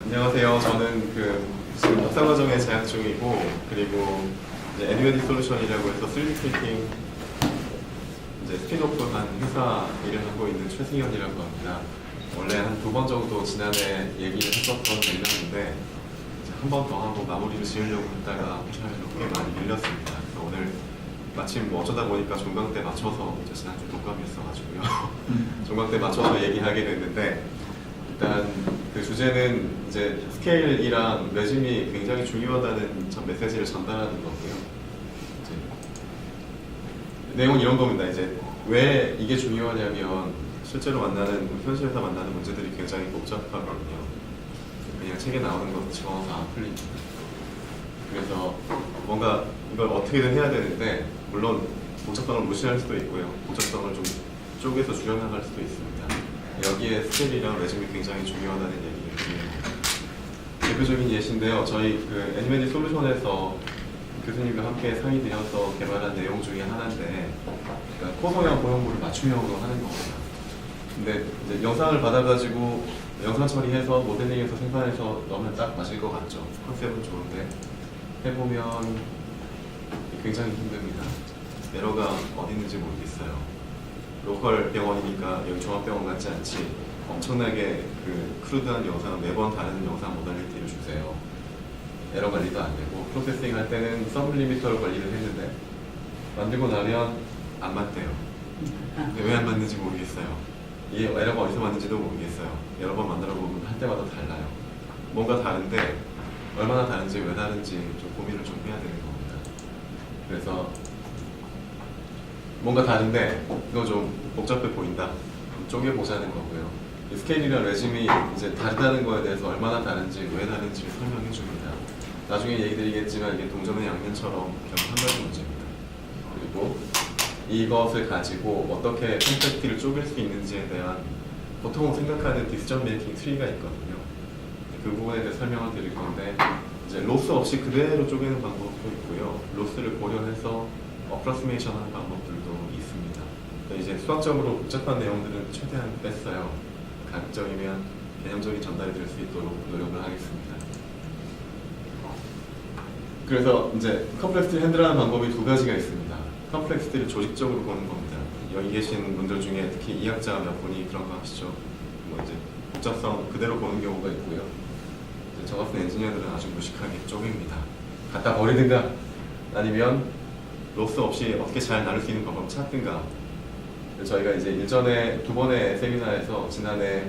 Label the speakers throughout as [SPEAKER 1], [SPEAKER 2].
[SPEAKER 1] 안녕하세요. 저는 지금 박사과정에 재학 중이고, 그리고 이제 애니메이션 솔루션이라고 해서 3D 프린팅 이제 스피노프한 회사 일을 하고 있는 최승현이라고 합니다. 원래 한 2번 정도 지난해 얘기를 했었던 내용인데 한 번 더 하고 마무리를 지으려고 했다가 회사를 꽤 많이 밀렸습니다. 그래서 오늘 마침 어쩌다 보니까 종강 때 맞춰서 지난주 독감이었어가지고요. 종강 때 맞춰서 얘기하게 됐는데, 일단 그 주제는 이제 스케일이랑 레짐이 굉장히 중요하다는 전 메시지를 전달하는 거고요. 이제 내용은 이런 겁니다. 이제 왜 이게 중요하냐면 실제로 현실에서 만나는 문제들이 굉장히 복잡하거든요. 그냥 책에 나오는 거 집어넣어서 안 풀립니다. 그래서 뭔가 이걸 어떻게든 해야 되는데, 물론 복잡성을 무시할 수도 있고요. 복잡성을 좀 쪼개서 줄여나갈 수도 있습니다. 여기에 스케일이랑 레짐이 굉장히 중요하다는 얘기를 드립니다. 대표적인 예시인데요. 저희 애니메이션 솔루션에서 교수님과 함께 상의되어서 개발한 내용 중에 하나인데, 그러니까 코소형 고형물을 맞춤형으로 하는 겁니다. 근데 이제 영상을 받아가지고 영상 처리해서 모델링해서 생산해서 넣으면 딱 맞을 것 같죠. 컨셉은 좋은데 해보면 굉장히 힘듭니다. 에러가 어디 있는지 모르겠어요. 로컬 병원이니까 여기 종합병원 같지 않지 엄청나게 크루드한 영상, 매번 다른 영상 모달리티를 주세요. 에러 관리도 안 되고, 프로세싱 할 때는 서블리미터로 관리를 했는데 만들고 나면 안 맞대요. 근데 왜 안 맞는지 모르겠어요. 이 에러가 어디서 맞는지도 모르겠어요. 여러 번 만들어 보면 할 때마다 달라요. 뭔가 다른데 얼마나 다른지, 왜 다른지 좀 고민을 좀 해야 되는 겁니다. 그래서 뭔가 다른데 이거 좀 복잡해 보인다, 쪼개보자는 거고요. 이 스케일이랑 레짐이 이제 다르다는 거에 대해서 얼마나 다른지, 왜 다른지를 설명해 줍니다. 나중에 얘기 드리겠지만 이게 동전의 양면처럼 결국 한 가지 문제입니다. 그리고 이것을 가지고 어떻게 컴플렉시티를 쪼갤 수 있는지에 대한 보통 생각하는 디시전 메이킹 트리가 있거든요. 그 부분에 대해 설명을 드릴 건데, 이제 로스 없이 그대로 쪼개는 방법도 있고요. 로스를 고려해서 어프로시메이션 하는 방법들도 있습니다. 이제 수학적으로 복잡한 내용들은 최대한 뺐어요. 가급적이면 개념적인 전달이 될 수 있도록 노력을 하겠습니다. 그래서 이제 컴플렉시티를 핸들하는 방법이 2가지가 있습니다. 컴플렉시티를 조직적으로 보는 겁니다. 여기 계신 분들 중에 특히 이학자 몇 분이 그런 거 하시죠. 이제 복잡성 그대로 보는 경우가 있고요. 저 같은 엔지니어들은 아주 무식하게 쪼갭니다. 갖다 버리든가 아니면 로스 없이 어떻게 잘 나눌 수 있는 방법을 찾든가. 저희가 이제 일전에 2번의 세미나에서 지난해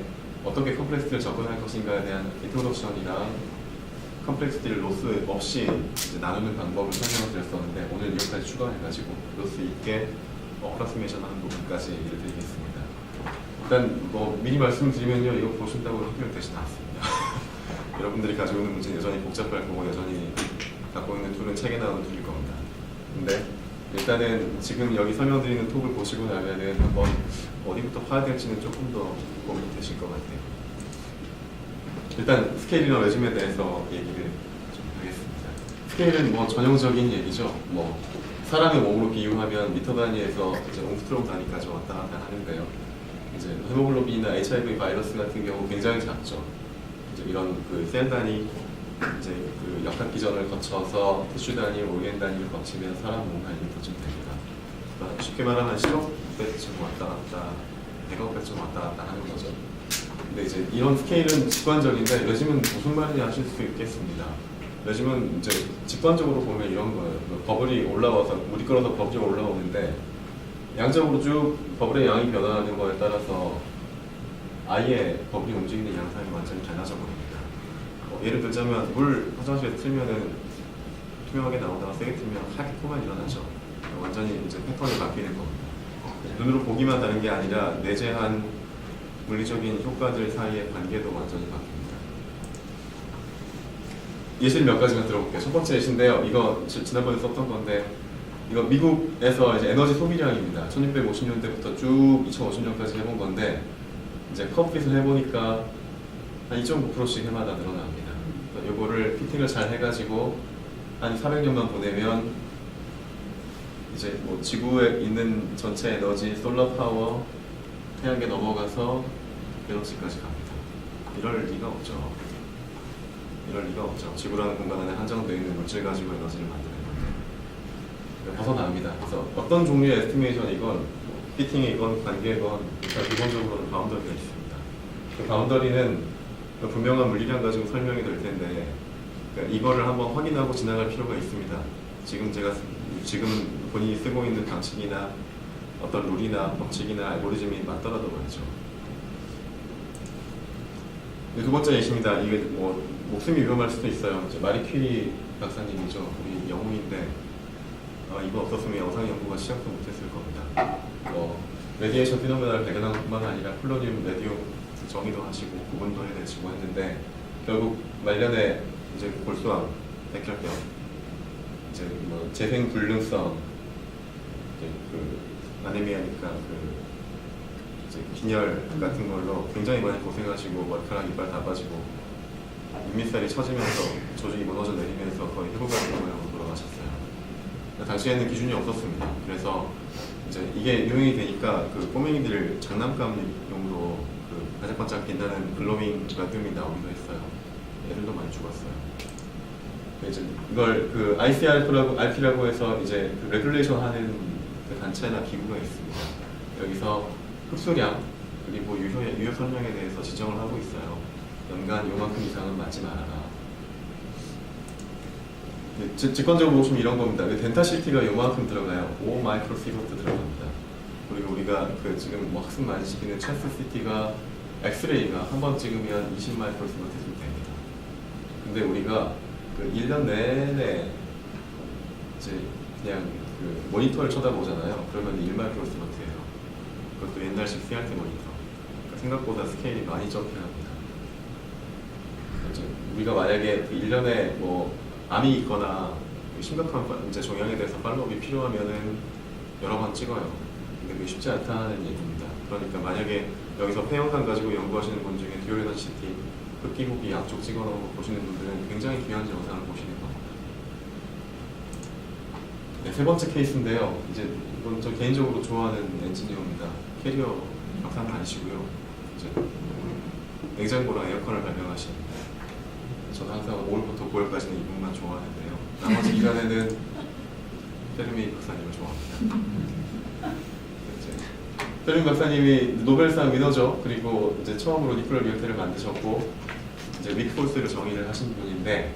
[SPEAKER 1] 어떻게 컴플렉시티를 접근할 것인가에 대한 인트로덕션이랑 컴플렉시티를 로스 없이 이제 나누는 방법을 설명을 드렸었는데, 오늘 이것까지 추가해가지고 로스 있게 어프로시메이션 하는 부분까지 얘기를 드리겠습니다. 일단 미리 말씀드리면요, 이거 보신다고 해결되진 않습니다. 여러분들이 가지고 있는 문제는 여전히 복잡할 거고, 여전히 갖고 있는 툴은 책에 나오는 툴일 겁니다. 근데 일단은 지금 여기 설명드리는 톡을 보시고 나면은 한번 어디부터 파야 될지는 조금 더 고민이 되실 것 같아요. 일단 스케일이나 레짐에 대해서 얘기를 좀 하겠습니다. 스케일은 전형적인 얘기죠. 사람의 몸으로 비유하면 미터 단위에서 이제 옹스트롬 단위까지 왔다 갔다 하는데요. 이제 헤모글로빈이나 HIV 바이러스 같은 경우 굉장히 작죠. 이제 이런 셀 단위, 이제 역학 기전을 거쳐서 티슈 단위, 오르겐 단위를 거치면 사람 몸 단위부터쯤 됩니다. 그러니까 쉽게 말하면 10억 배쯤 왔다 갔다, 100억 배쯤 왔다 갔다 하는 거죠. 근데 이제 이런 스케일은 직관적인데, 레짐은 무슨 말인지 아실 수 있겠습니다. 레짐은 이제 직관적으로 보면 이런 거예요. 버블이 올라와서, 물이 끓어서 버블이 올라오는데 양적으로 쭉 버블의 양이 변화하는 거에 따라서 아예 버블이 움직이는 양상이 완전히 달라져 버립니다. 예를 들자면 물 화장실에 틀면은 투명하게 나오다가 세게 틀면 하얗게 코만 일어나죠. 완전히 이제 패턴이 바뀌는 겁니다. 눈으로 보기만 다른 게 아니라 내재한 물리적인 효과들 사이의 관계도 완전히 바뀝니다. 예시를 몇 가지만 들어볼게요. 첫 번째 예시인데요. 이거 지난번에 썼던 건데, 이거 미국에서 이제 에너지 소비량입니다. 1650년대부터 쭉 2050년까지 해본 건데, 이제 컵핏을 해보니까 한 2.9%씩 해마다 늘어납니다. 이거를 피팅을 잘 해가지고 한 400년만 보내면 이제 지구에 있는 전체 에너지, 솔라 파워, 태양계 넘어가서 에너지까지 갑니다. 이럴 리가 없죠. 이럴 리가 없죠. 지구라는 공간 안에 한정되어 있는 물질 가지고 에너지를 만드는 건데 벗어납니다. 그래서 어떤 종류의 에스티메이션이건 뭐 피팅이건 관계건 일단 기본적으로는 바운더리가 있습니다. 그 바운더리는 분명한 물리량 가지고 설명이 될 텐데 그러니까 이거를 한번 확인하고 지나갈 필요가 있습니다. 지금 본인이 쓰고 있는 방식이나 어떤 룰이나 법칙이나 알고리즘이 맞더라도 말이죠. 두 번째 예시입니다. 이게 뭐 목숨이 위험할 수도 있어요. 이제 마리 퀴리 박사님이죠. 우리 영웅인데 이거 없었으면 영상 연구가 시작도 못했을 겁니다. 레디에이션 피노메나를 발견한 것뿐만 아니라 폴로늄, 레디움 정의도 하시고 구분도 해내시고 했는데 결국 말년에 이제 골수암, 백혈병, 이제 뭐 재생 불능성, 이제 그 아네미아니까 그 이제 빈혈 같은 걸로 굉장히 많이 고생하시고 머리카락 이빨 다 빠지고 인밑살이 처지면서 조직이 무너져 내리면서 거의 해고가 되는 모양으로 돌아가셨어요. 당시에는 기준이 없었습니다. 그래서 이제 이게 유행이 되니까 그 꼬맹이들 장난감용으로 그 반짝반짝 빛나는 글로잉 라듐이 나오기도 했어요. 애들도 많이 죽었어요. 이제 이걸 그 RP라고 해서 이제 그 레귤레이션 하는 그 단체나 기구가 있습니다. 여기서 흡수량 그리고 유효 설명에 대해서 지정을 하고 있어요. 연간 요만큼 이상은 맞지 말아라. 직관적으로 보시면 이런 겁니다. 덴타시티가 요만큼 들어가요. 5 마이크로시버트 들어갑니다. 그리고 우리가 그 지금 뭐 학습 많이 시키는 체스시티가 엑스레이가 한 번 찍으면 20 마이크로시버트쯤 됩니다. 근데 우리가 그 1년 내내 이제 그냥 그 모니터를 쳐다보잖아요. 그러면 1 마이크로시버트예요. 그것도 옛날식 CRT 모니터. 그러니까 생각보다 스케일이 많이 점핑합니다. 우리가 만약에 그 1년에 뭐 암이 있거나 심각한 이제 종양에 대해서 팔로업이 필요하면은 여러 번 찍어요. 근데 그게 쉽지 않다는 얘기입니다. 그러니까 만약에 여기서 폐영상 가지고 연구하시는 분 중에 듀오레너시티, 흡기후기 양쪽 찍어놓은 거 보시는 분들은 굉장히 귀한 영상을 보시는 겁니다. 네, 세 번째 케이스인데요. 이제 이건 저 개인적으로 좋아하는 엔지니어입니다. 캐리어 영상 다니시고요. 이제 냉장고랑 에어컨을 발명하신 저는 항상 5월부터 9월까지는 이분만 좋아하는데요. 나머지 기간에는 페르미 박사님을 좋아합니다. 페르미 박사님이 노벨상 위너죠. 그리고 이제 처음으로 니콜라 리얼테를 만드셨고 이제 윅포스를 정의를 하신 분인데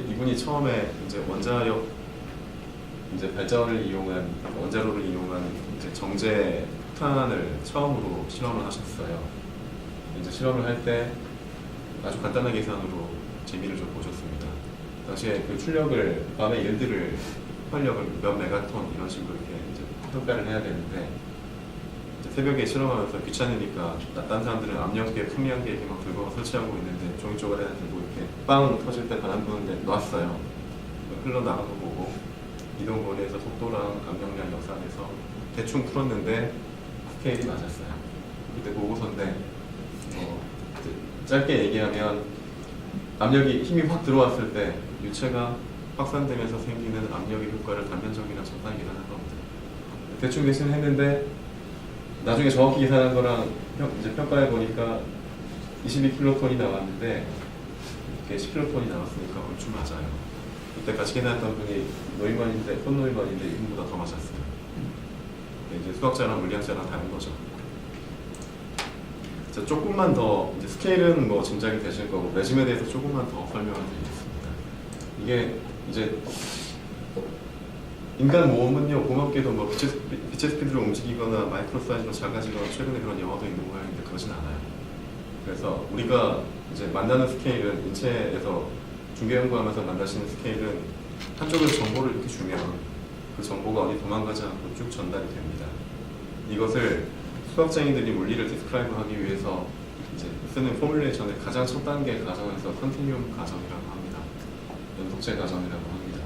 [SPEAKER 1] 이분이 처음에 이제 원자력 이제 발전을 이용한 원자로를 이용한 이제 정제 폭탄을 처음으로 실험을 하셨어요. 이제 실험을 할 때 아주 간단한 계산으로 재미를 좀 보셨습니다. 당시에 그 출력을 밤에 일들을 활력을 몇 메가톤 이런 식으로 이렇게 이제 평가를 해야 되는데 이제 새벽에 실험하면서 귀찮으니까 딴 사람들은 압력계, 풍량계 이렇게 막 들고 설치하고 있는데 종이 쪼가리 하나 들고 이렇게 빵 터질 때 바람 부는데 놨어요. 흘러나간 거 보고 이동거리에서 속도랑 압력량 역산해서 대충 풀었는데 스케일이 맞았어요. 그때 보고서인데 짧게 얘기하면 압력이 힘이 확 들어왔을 때 유체가 확산되면서 생기는 압력의 효과를 단면적이나 적당히라는 겁니다. 대충 계산했는데 나중에 정확히 계산한 거랑 이제 평가해 보니까 22킬로톤이 나왔는데 이게 10킬로톤이 나왔으니까 얼추 맞아요. 그때 같이 계산했던 분이 노이먼인데 콘노이먼인데 이분보다 더 맞았어요. 이제 수학자랑 물리학자랑 다른 거죠. 자, 조금만 더 이제 스케일은 뭐 짐작이 되실 거고 레짐에 대해서 조금만 더 설명을 드리겠습니다. 이게 이제 인간 몸은요 고맙게도 뭐 빛의 스피드로 움직이거나 마이크로 사이즈로 작아지거나 최근에 그런 영화도 있는 모양인데 그러진 않아요. 그래서 우리가 이제 만나는 스케일은 인체에서 중계 연구하면서 만나시는 스케일은 한쪽에서 정보를 이렇게 주면 그 정보가 어디 도망가지 않고 쭉 전달이 됩니다. 이것을 수학자인들이 물리를 디스크라이브 하기 위해서 이제 쓰는 포뮬레이션의 가장 첫 단계 가정에서 컨티뉴엄 가정이라고 합니다. 연속체 가정이라고 합니다.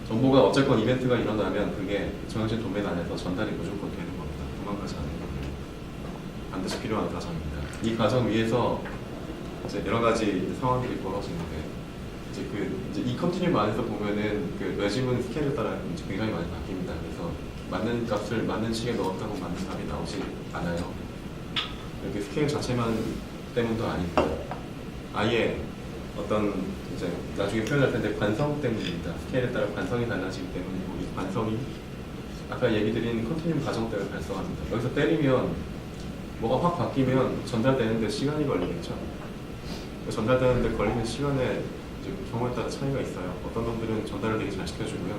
[SPEAKER 1] 정보가 어쨌건 이벤트가 일어나면 그게 정해진 도메인 안에서 전달이 무조건 되는 겁니다. 도망가지 않는 겁니다. 반드시 필요한 가정입니다. 이 가정 위에서 이제 여러 가지 상황들이 벌어지는데 이제 이 컨티뉴엄 안에서 보면은 그 레짐은 스케일에 따라 이제 굉장히 많이 바뀝니다. 그래서 맞는 값을 맞는 식에 넣었다고 맞는 답이 나오지 않아요. 이렇게 스케일 자체만 때문도 아니고 아예 어떤 이제 나중에 표현할 텐데 관성 때문입니다. 스케일에 따라 관성이 달라지기 때문이고 이 관성이 아까 얘기 드린 컨티뉴um 과정 때문에 발생합니다. 여기서 때리면 뭐가 확 바뀌면 전달되는데 시간이 걸리겠죠. 전달되는데 걸리는 시간에 이제 경우에 따라 차이가 있어요. 어떤 놈들은 전달을 되게 잘 시켜주고요.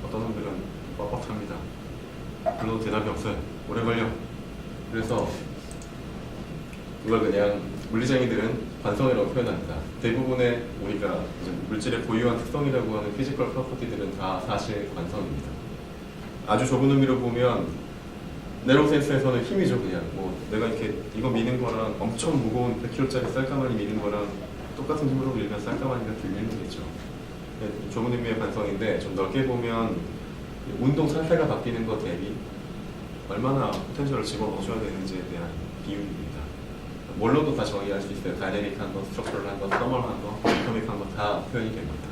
[SPEAKER 1] 어떤 놈들은 뻣뻣합니다. 불러도 대답이 없어요. 오래 걸려. 그래서 이걸 그냥 물리쟁이들은 관성이라고 표현합니다. 대부분의 우리가 이제 물질의 고유한 특성이라고 하는 피지컬 프로퍼티들은 다 사실 관성입니다. 아주 좁은 의미로 보면 네로센스에서는 힘이죠. 그냥 뭐 내가 이렇게 이거 미는 거랑 엄청 무거운 100kg짜리 쌀가마니 미는 거랑 똑같은 힘으로 밀면 쌀가마니가 들리는 거겠죠. 좁은 의미의 관성인데 좀 넓게 보면 운동 상태가 바뀌는 것 대비 얼마나 포텐셜을 집어넣어줘야 되는지에 대한 비율입니다. 뭘로도 다 정의할 수 있어요. 다이내믹한 거, 스트럭처럴한 거, 서멀한 거, 디나믹한 거 다 표현이 됩니다.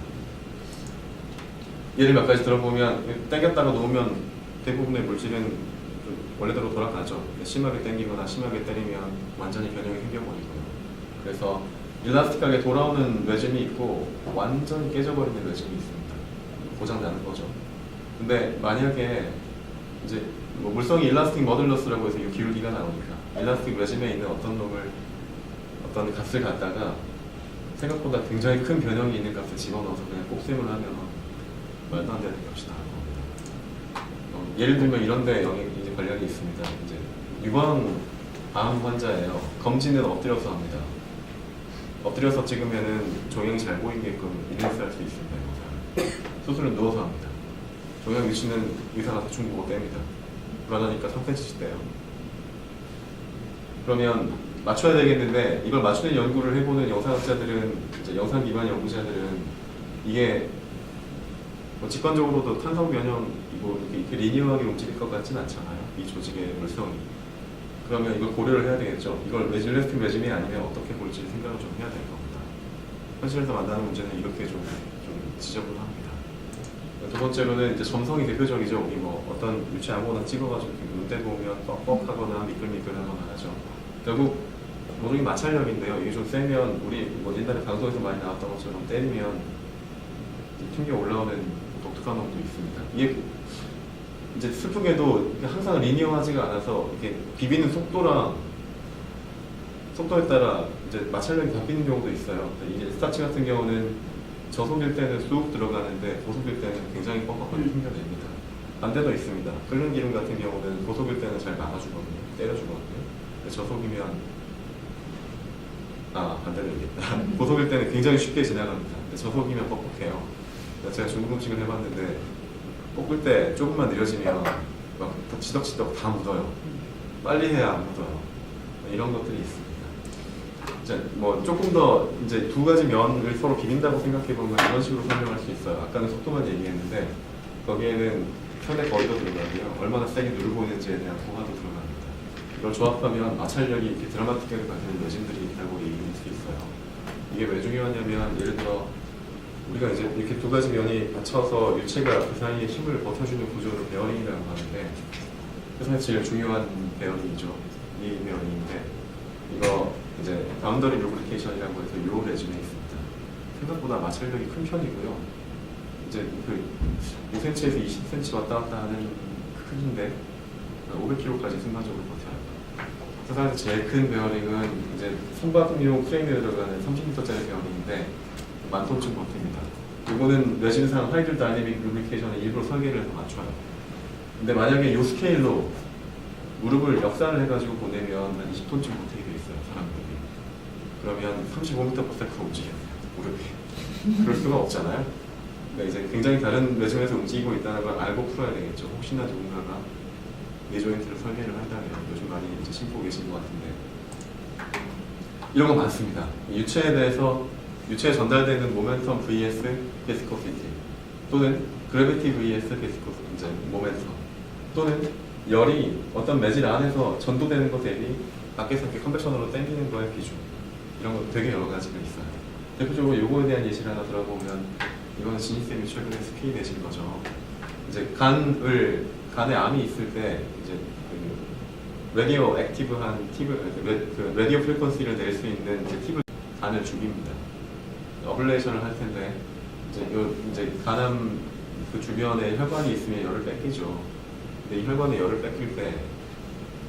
[SPEAKER 1] 예를 몇 가지 들어보면 당겼다가 놓으면 대부분의 물질은 좀 원래대로 돌아가죠. 심하게 당기거나 심하게 때리면 완전히 변형이 생겨버리고요. 그래서 일라스틱하게 돌아오는 레짐이 있고 완전히 깨져버리는 레짐이 있습니다. 고장나는 거죠. 근데 만약에 이제 뭐 물성이 일라스틱 머들러스라고 해서 이 기울기가 나오니까 일라스틱 레짐에 있는 어떤 놈을 어떤 값을 갖다가 생각보다 굉장히 큰 변형이 있는 값을 집어넣어서 그냥 곱셈을 하면 말도 안 되는 값이 나올 겁니다. 예를 들면 이런 데 이제 관련이 있습니다. 이제 유방 암 환자예요. 검진은 엎드려서 합니다. 엎드려서 찍으면은 종양이 잘 보이게끔 이벤트 할 수 있습니다. 수술은 누워서 합니다. 종양 위치는 의사가 대충 보고 뗍니다. 불안하니까 3cm씩 떼요. 그러면 맞춰야 되겠는데 이걸 맞추는 연구를 해보는 영상학자들은 이제 영상 기반 연구자들은 이게 뭐 직관적으로도 탄성 변형이고 이렇게 리니어하게 움직일 것 같진 않잖아요. 이 조직의 물성이. 그러면 이걸 고려를 해야 되겠죠. 이걸 레질레스틱 레짐이 아니면 어떻게 볼지 생각을 좀 해야 될 겁니다. 현실에서 만나는 문제는 이렇게 좀 지저분합니다. 두 번째로는 이제 점성이 대표적이죠. 우리 뭐 어떤 유체 아무거나 찍어가지고 눈대 보면 뻑뻑하거나 미끌미끌하거나 하죠. 결국 모종이 마찰력인데요. 이게 좀 세면 우리 뭐 옛날에 방송에서 많이 나왔던 것처럼 때리면 튕겨 올라오는 독특한 놈도 있습니다. 이게 이제 슬프게도 항상 리니어하지가 않아서 이렇게 비비는 속도에 따라 이제 마찰력이 바뀌는 경우도 있어요. 이게 스타치 같은 경우는 저속일 때는 쑥 들어가는데 고속일 때는 굉장히 뻑뻑하게 튕겨냅니다. 반대도 있습니다. 끓는 기름 같은 경우는 고속일 때는 잘 막아주거든요. 때려주거든요. 저속이면 반대로 얘기했다. 고속일 때는 굉장히 쉽게 지나갑니다. 저속이면 뻑뻑해요. 제가 중국 음식을 해봤는데 볶을 때 조금만 느려지면 막 지덕지덕 다 묻어요. 빨리 해야 안 묻어요. 이런 것들이 있습니다. 이제 뭐 조금 더 이제 두 가지 면을 서로 비빈다고 생각해 보면 이런 식으로 설명할 수 있어요. 아까는 속도만 얘기했는데 거기에는 편의 거리도 들어가고요. 얼마나 세게 누르고 있는지에 대한 포화도 들어갑니다. 이걸 조합하면 마찰력이 이렇게 드라마틱하게 바뀌는 레짐들이 있다고 얘기할 수 있어요. 이게 왜 중요하냐면 예를 들어 우리가 이제 이렇게 두 가지 면이 받쳐서 유체가 그 사이에 힘을 버텨주는 구조를 베어링이라고 하는데 세상에서 제일 중요한 베어링이죠. 이 베어링인데 이거 이제 바운더리 루브리케이션이라고 해서 요 레짐에 있습니다. 생각보다 마찰력이 큰 편이고요. 이제 그 5cm에서 20cm 왔다 갔다 하는 크기인데 500kg까지 순간적으로 버텨요. 세상에서 제일 큰 베어링은 이제 선박용 프레임에 들어가는 30m짜리 베어링인데 10,000톤쯤 버팁니다. 이거는 레진상 하이드 다이내믹 루브리케이션에 일부러 설계를 해서 맞춰요. 근데 만약에 이 스케일로 무릎을 역산을 해가지고 보내면 한 20톤쯤 버티게 돼 있어요, 사람들이. 그러면 35m/s 움직여요, 무릎이. 그럴 수가 없잖아요. 그러니까 이제 굉장히 다른 레짐에서 움직이고 있다는 걸 알고 풀어야 되겠죠. 혹시나 누군가가 뇌 조인트를 설계를 한다면 요즘 많이 이제 신고 계신 것 같은데 이런 거 많습니다. 유체에 대해서 유체에 전달되는 모멘텀 vs 베스코시티 또는 그래비티 vs 베스코시 이제 모멘텀 또는 열이 어떤 매질 안에서 전도되는 것 대비 밖에서 이렇게 컨벡션으로 당기는 거의 비중 이런 거 되게 여러 가지가 있어요. 대표적으로 요거에 대한 예시를 하나 들어보면 이거는 진희쌤이 최근에 스케일 내신 거죠. 이제 간에 암이 있을 때 이제 그 라디오 액티브한 팁을 그 라디오 프리퀀시를 낼 수 있는 이제 팁을 간을 죽입니다. 어블레이션을 할 텐데 이제 간암 그 주변에 혈관이 있으면 열을 뺏기죠. 근데 이 혈관에 열을 뺏길 때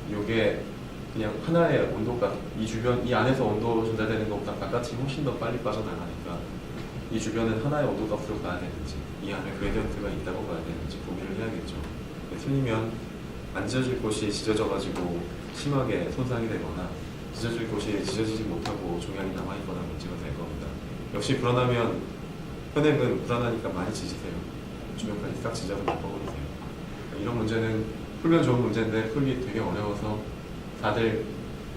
[SPEAKER 1] 이게 그냥 하나의 온도가 이 주변 이 안에서 온도 전달되는 것보다 바깥이 훨씬 더 빨리 빠져나가니까 이 주변은 하나의 온도값으로 가야 되는지 이 안에 그레디언트가 있다고 봐야 되는지 고민을 해야겠죠. 틀리면 안 지져질 곳이 지져져가지고 심하게 손상이 되거나 지져질 곳이 지져지지 못하고 종양이 남아있거나 문제가 될 겁니다. 역시 불안하면 현액은 불안하니까 많이 지지세요. 주변까지 싹 지져서 바꿔버리세요. 이런 문제는 풀면 좋은 문제인데 풀기 되게 어려워서 다들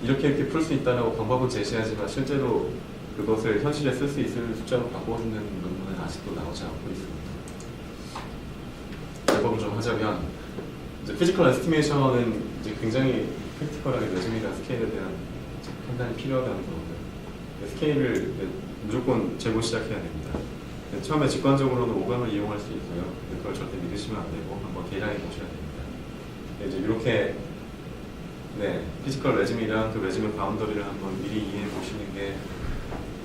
[SPEAKER 1] 이렇게 풀 수 있다라고 방법은 제시하지만 실제로 그것을 현실에 쓸 수 있을 숫자로 바꿔주는 논문은 아직도 나오지 않고 있습니다. 대법을 좀 하자면 이제 피지컬 에스티메이션은 이제 굉장히 프랙티컬하게 레즈미나 스케일에 대한 판단이 필요하다는 거거든요. 스케일을 무조건 재고 시작해야 됩니다. 처음에 직관적으로는 오감을 이용할 수 있어요. 그걸 절대 믿으시면 안 되고 한번 계량해 보셔야 됩니다. 이제 이렇게 피지컬 레즈미랑 그 레즈미 바운더리를 한번 미리 이해해 보시는 게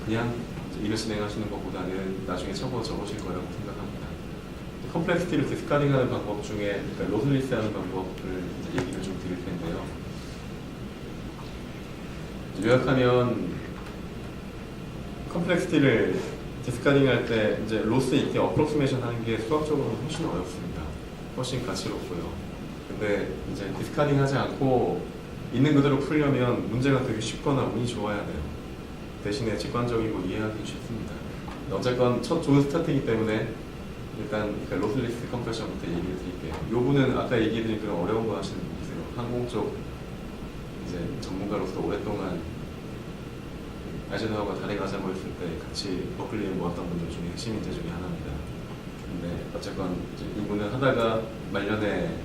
[SPEAKER 1] 그냥 일을 진행하시는 것보다는 나중에 적으실 거라고 생각합니다. 컴플렉시티를 디스카딩하는 방법 중에 그러니까 로슬리스하는 방법을 이제 얘기를 좀 드릴 텐데요. 요약하면 컴플렉시티를 디스카딩할 때 이제 로스 있게 어프로크시메이션 하는 게 수학적으로는 훨씬 어렵습니다. 훨씬 가치롭고요. 근데 이제 디스카딩하지 않고 있는 그대로 풀려면 문제가 되게 쉽거나 운이 좋아야 돼요. 대신에 직관적이고 이해하기 쉽습니다. 어쨌건 첫 좋은 스타트이기 때문에 일단 로슬리스 컴프레션부터 얘기를 드릴게요. 이 부분은 아까 얘기해드린 그런 어려운 거 하시는 분이세요. 항공 쪽 이제 전문가로서 오랫동안 아이젠하워가 달에 가자고 했을 때 같이 버클리에 모았던 분들 중에 핵심 인재 중에 하나입니다. 근데 어쨌건 이제 이분은 하다가 말년에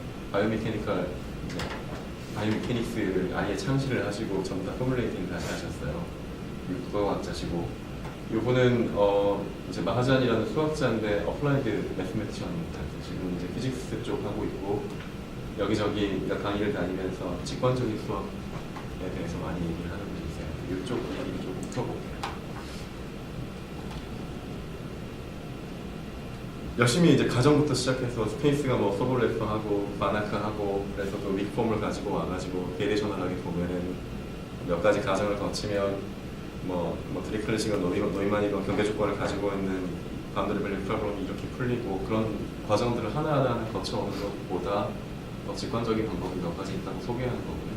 [SPEAKER 1] 바이오메케닉스를 아예 창시를 하시고 전부 다 포뮬레이팅 다시 하셨어요. 국어학자시고 이분은 이제 마하잔이라는 수학자인데 어플라이드 매스매티션입니다. 지금 이제 피직스 쪽 하고 있고 여기저기 강의를 다니면서 직관적인 수학에 대해서 많이 얘기를 하는 분이세요. 이쪽 얘기를 좀 풀어볼게요. 열심히 이제 가정부터 시작해서 스페이스가 뭐 서블레터하고 바나크하고 그래서 또 윅폼을 가지고 와가지고 베리에이션을 보면은 몇 가지 가정을 거치면 뭐 드리클래식은 노이만이건 경계 조건을 가지고 있는 바운더리 밸류 프로그램이 이렇게 풀리고 그런 과정들을 하나하나 거쳐오는 것보다 직관적인 방법이 몇 가지 있다고 소개하는 거고요.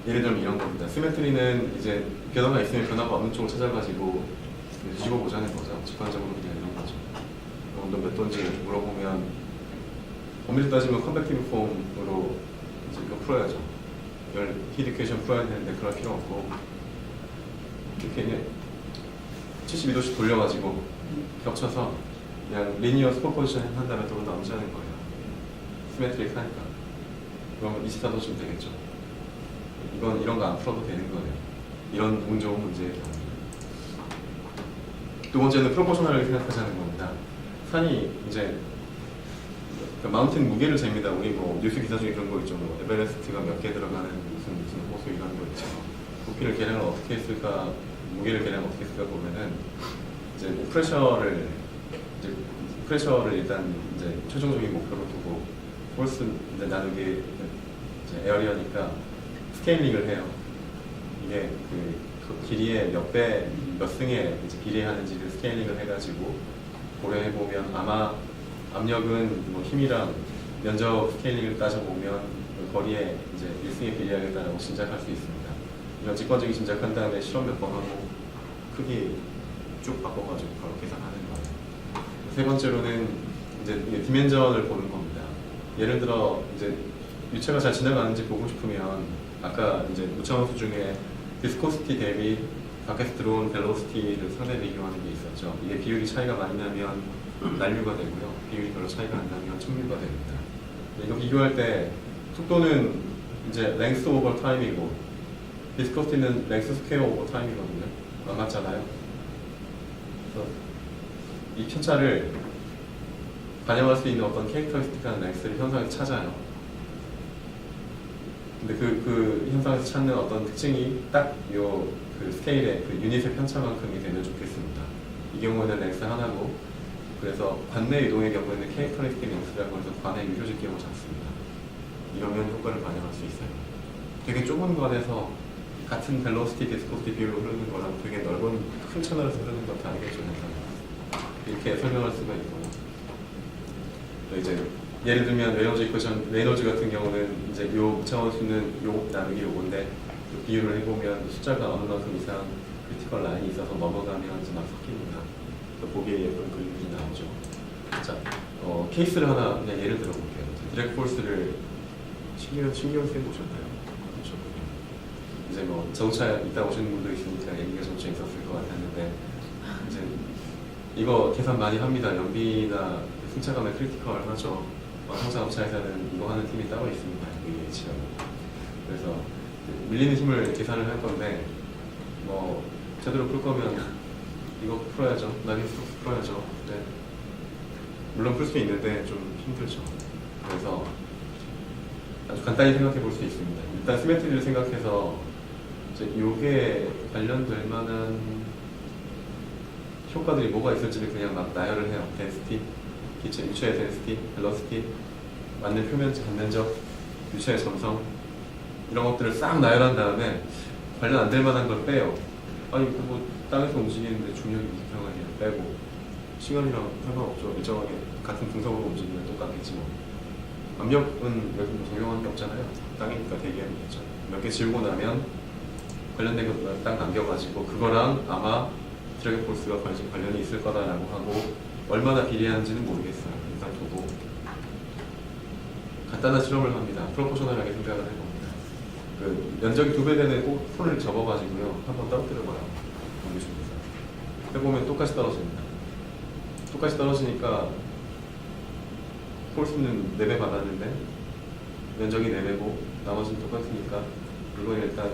[SPEAKER 1] 예를 들면 이런 겁니다. 시메트리는 이제 변화가 있으면 변화가 없는 쪽을 찾아가지고 뒤집어 보자는 거죠. 직관적으로 그냥 이런 거죠. 온도 몇 도인지 물어보면 엄밀히 따지면 컨벡티브 폼으로 이제 이거 풀어야죠. 열 히트 이퀘이션 풀어야 되는데 그럴 필요 없고 이렇게 그냥 72도씩 돌려가지고 겹쳐서 그냥 리니어 스포포지션 한다면 또 나오지 않은 거예요. 시메트릭 하니까. 그러면 24도쯤 되겠죠. 이건 이런 거 안 풀어도 되는 거예요. 이런 운 좋은 문제의 경우. 두 번째는 프로포셔널하게 생각하자는 겁니다. 산이 이제 마운틴 무게를 잽니다. 우리 뭐 뉴스 기사 중에 그런 거 있죠. 뭐 에베레스트가 몇 개 들어가는 무슨 호수 이런 거 있죠. 부피를 계량을 어떻게 했을까, 무게를 계량 어떻게 했을까 보면은 이제 프레셔를 일단 이제 최종적인 목표로 두고 홀스 이제 나누기 이제 에어리어니까 스케일링을 해요. 이게 그 길이의 몇 승에 이제 비례하는지를 스케일링을 해가지고 고려해 보면 아마 압력은 뭐 힘이랑 면적 스케일링을 따져보면 그 거리에 이제 1승에 비례하겠다라고 짐작할 수 있습니다. 이런 직관적인 짐작한 다음에 실험 몇 번 하고 크기 쭉 바꿔가지고 바로 계산하는 거예요. 세 번째로는 이제 디멘전을 보는 겁니다. 예를 들어 이제 유체가 잘 지나가는지 보고 싶으면 아까 이제 무차원수 중에 디스코시티 대비 밖에서 들어온 벨로시티를 상대 비교하는 게 있었죠. 이게 비율이 차이가 많이 나면 난류가 되고요. 비율이 별로 차이가 안 나면 척류가 됩니다. 이거 비교할 때 속도는 이제 랭스 오버 타임이고 디스코시티는 랭스 스퀘어 오버 타임이거든요. 안 맞잖아요. 그래서 이 편차를 반영할 수 있는 어떤 캐릭터리스틱한 랭스를 현상에서 찾아요. 근데 그 현상에서 찾는 어떤 특징이 딱 요 그 스케일의 그 유닛의 편차만큼이 되면 좋겠습니다. 이 경우에는 렉스 하나고, 그래서 관내 이동의 경우에는 캐릭터리스틱 렉스라고 해서 관의 유효직 기호가 작습니다. 이러면 효과를 반영할 수 있어요. 되게 좁은 관에서 같은 벨로시티, 비스코시티 비율로 흐르는 거랑 되게 넓은 큰 채널에서 흐르는 거 다르겠죠, 이렇게 설명할 수가 있고. 또 이제 예를 들면 레이놀즈 이퀘이션, 레이놀즈 같은 경우는 이제 요 무차원 수는 요 나누기 요건데 비율을 해보면 숫자가 어느 만큼 이상 크리티컬 라인이 있어서 넘어가면 이제 막 섞입니다. 보기에 예쁜 그림이 나오죠. 자, 케이스를 하나 그냥 예를 들어볼게요. 디렉트 폴스를 신경 쓰여보셨나요? 그렇죠. 이제 뭐 자동차 있다 오시는 분도 있으니까 얘기가 좀 재밌었을 것 같았는데, 이제 이거 계산 많이 합니다. 연비나 승차감의 크리티컬 하죠. 자동차 업체에서는 이거 하는 팀이 따로 있습니다. VH라고. 그래서 밀리는 힘을 계산을 할 건데, 뭐 제대로 풀 거면 이거 풀어야죠. 나중에 풀어야죠. 네. 물론 풀 수 있는데 좀 힘들죠. 그래서 아주 간단히 생각해 볼 수 있습니다. 일단 시메트리를 생각해서 이제 요게 관련될 만한 효과들이 뭐가 있을지를 그냥 막 나열을 해요. 덴시티, 유체의 덴시티, 벨로시티, 맞는 표면적, 단면적, 유체의 점성, 이런 것들을 싹 나열한 다음에 관련 안 될 만한 걸 빼요. 아니 뭐 땅에서 움직이는데 중력이 무슨 상관이야, 빼고. 시간이랑 상관없죠. 일정하게 같은 분석으로 움직이면 똑같겠지 뭐. 압력은 여기 뭐 적용한 게 없잖아요. 땅이니까 대기압이겠죠. 몇 개 지우고 나면 관련된 거 딱 남겨가지고 그거랑 아마 드래그 폴스가 관련이 있을 거다라고 하고, 얼마나 비례하는지는 모르겠어요. 일단 보고 간단한 실험을 합니다. 프로포셔널하게 생각을 해봅니다. 그 면적이 2배 되는 폴을 접어가지고요, 한번 떨어뜨려봐요. 공기중에서 해보면 똑같이 떨어집니다. 똑같이 떨어지니까 폴스는 4배 받았는데 면적이 4배고 나머지는 똑같으니까 이건 일단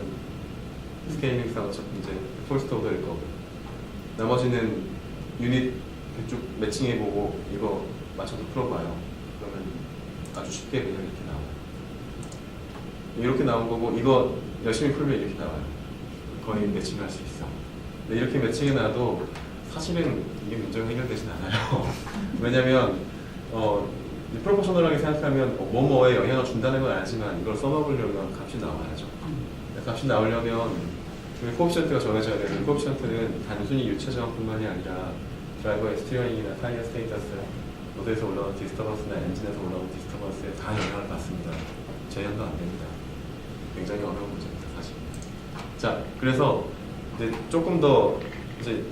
[SPEAKER 1] 스케일링상 이제 폴스 오더일 거고, 나머지는 유닛 쭉 매칭해보고 이거 맞춰서 풀어봐요. 그러면 아주 쉽게 그냥 이렇게 나와요. 이렇게 나온 거고, 이거 열심히 풀면 이렇게 나와요. 거의 매칭할 수 있어. 근데 이렇게 매칭해놔도 사실은 이게 문제가 해결되진 않아요. 왜냐면 프로포셔널하게 생각하면 뭐뭐에 영향을 준다는 건 알지만 이걸 써먹으려면 값이 나와야죠. 값이 나오려면 코에피션트가 정해져야 되는, 코에피션트는 단순히 유체적뿐만이 아니라 드라이버의 스티어링이나 타이어 스테이터스, 로드에서 올라오는 디스터번스나 엔진에서 올라오는 디스터번스에 다 영향을 받습니다. 재현도 안 됩니다. 굉장히 어려운 문제입니다, 사실. 자, 그래서 이제 조금 더 이제